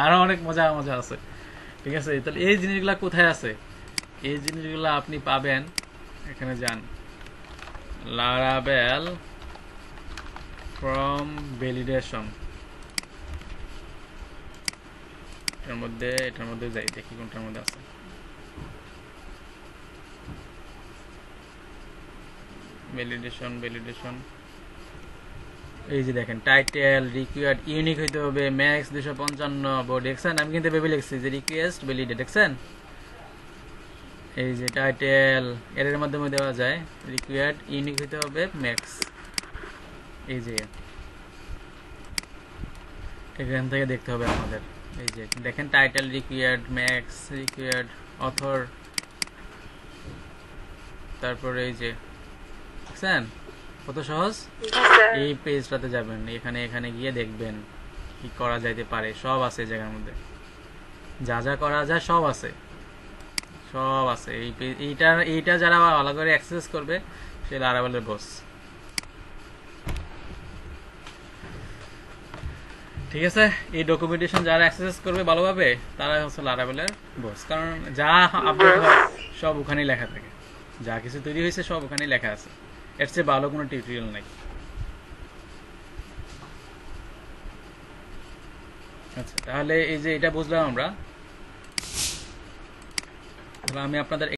আরো অনেক মজা মজা আছে, ঠিক আছে? তাহলে এই জিনিসগুলা কোথায় আছে? এই জিনিসগুলা আপনি পাবেন, এখানে যান লারাভেল ফ্রম ভ্যালিডেশন, এটার মধ্যে যাই, দেখি কোনটার মধ্যে আছে। ভ্যালিডেশন এই যে দেখেন টাইটেল রিকোয়ার্ড ইউনিক হইতে হবে, ম্যাক্স 255 বডি। দেখছেন আমি কিন্তু ভেবে লিখছি যে রিকোয়েস্ট ভ্যালিডেট, দেখছেন এই যে টাইটেল এর মাধ্যমে দেওয়া যায় রিকোয়ার্ড ইউনিক হতে হবে ম্যাক্স। এই যে এখান থেকে দেখতে হবে আমাদের, এই যে দেখেন title required max required author, তারপরে এই যে দেখছেন কত সহজ। এই পেজটাতে যাবেন, এখানে এখানে গিয়ে দেখবেন কি করা যাইতে পারে, সব আছে এই জায়গার মধ্যে, যা যা করা যায় সব আছে, সব আছে। এইটা যারা ভালো করে অ্যাক্সেস করবে সে লারাভেলের বস। ঠিক আছে, এই ডকুমেন্টেশন যারা অ্যাক্সেস করবে ভালোভাবে তারা হচ্ছে লারাভেলের বস, কারণ যা আপডেট হয় সব ওখানেই লেখা থাকে, যা কিছু তৈরি হয়েছে সব ওখানেই লেখা আছে, এর চেয়ে ভালো কোনো টিউটোরিয়াল নাই। আচ্ছা, তাহলে এই যে এটা বুঝলাম আমরা। আমি আপনাদের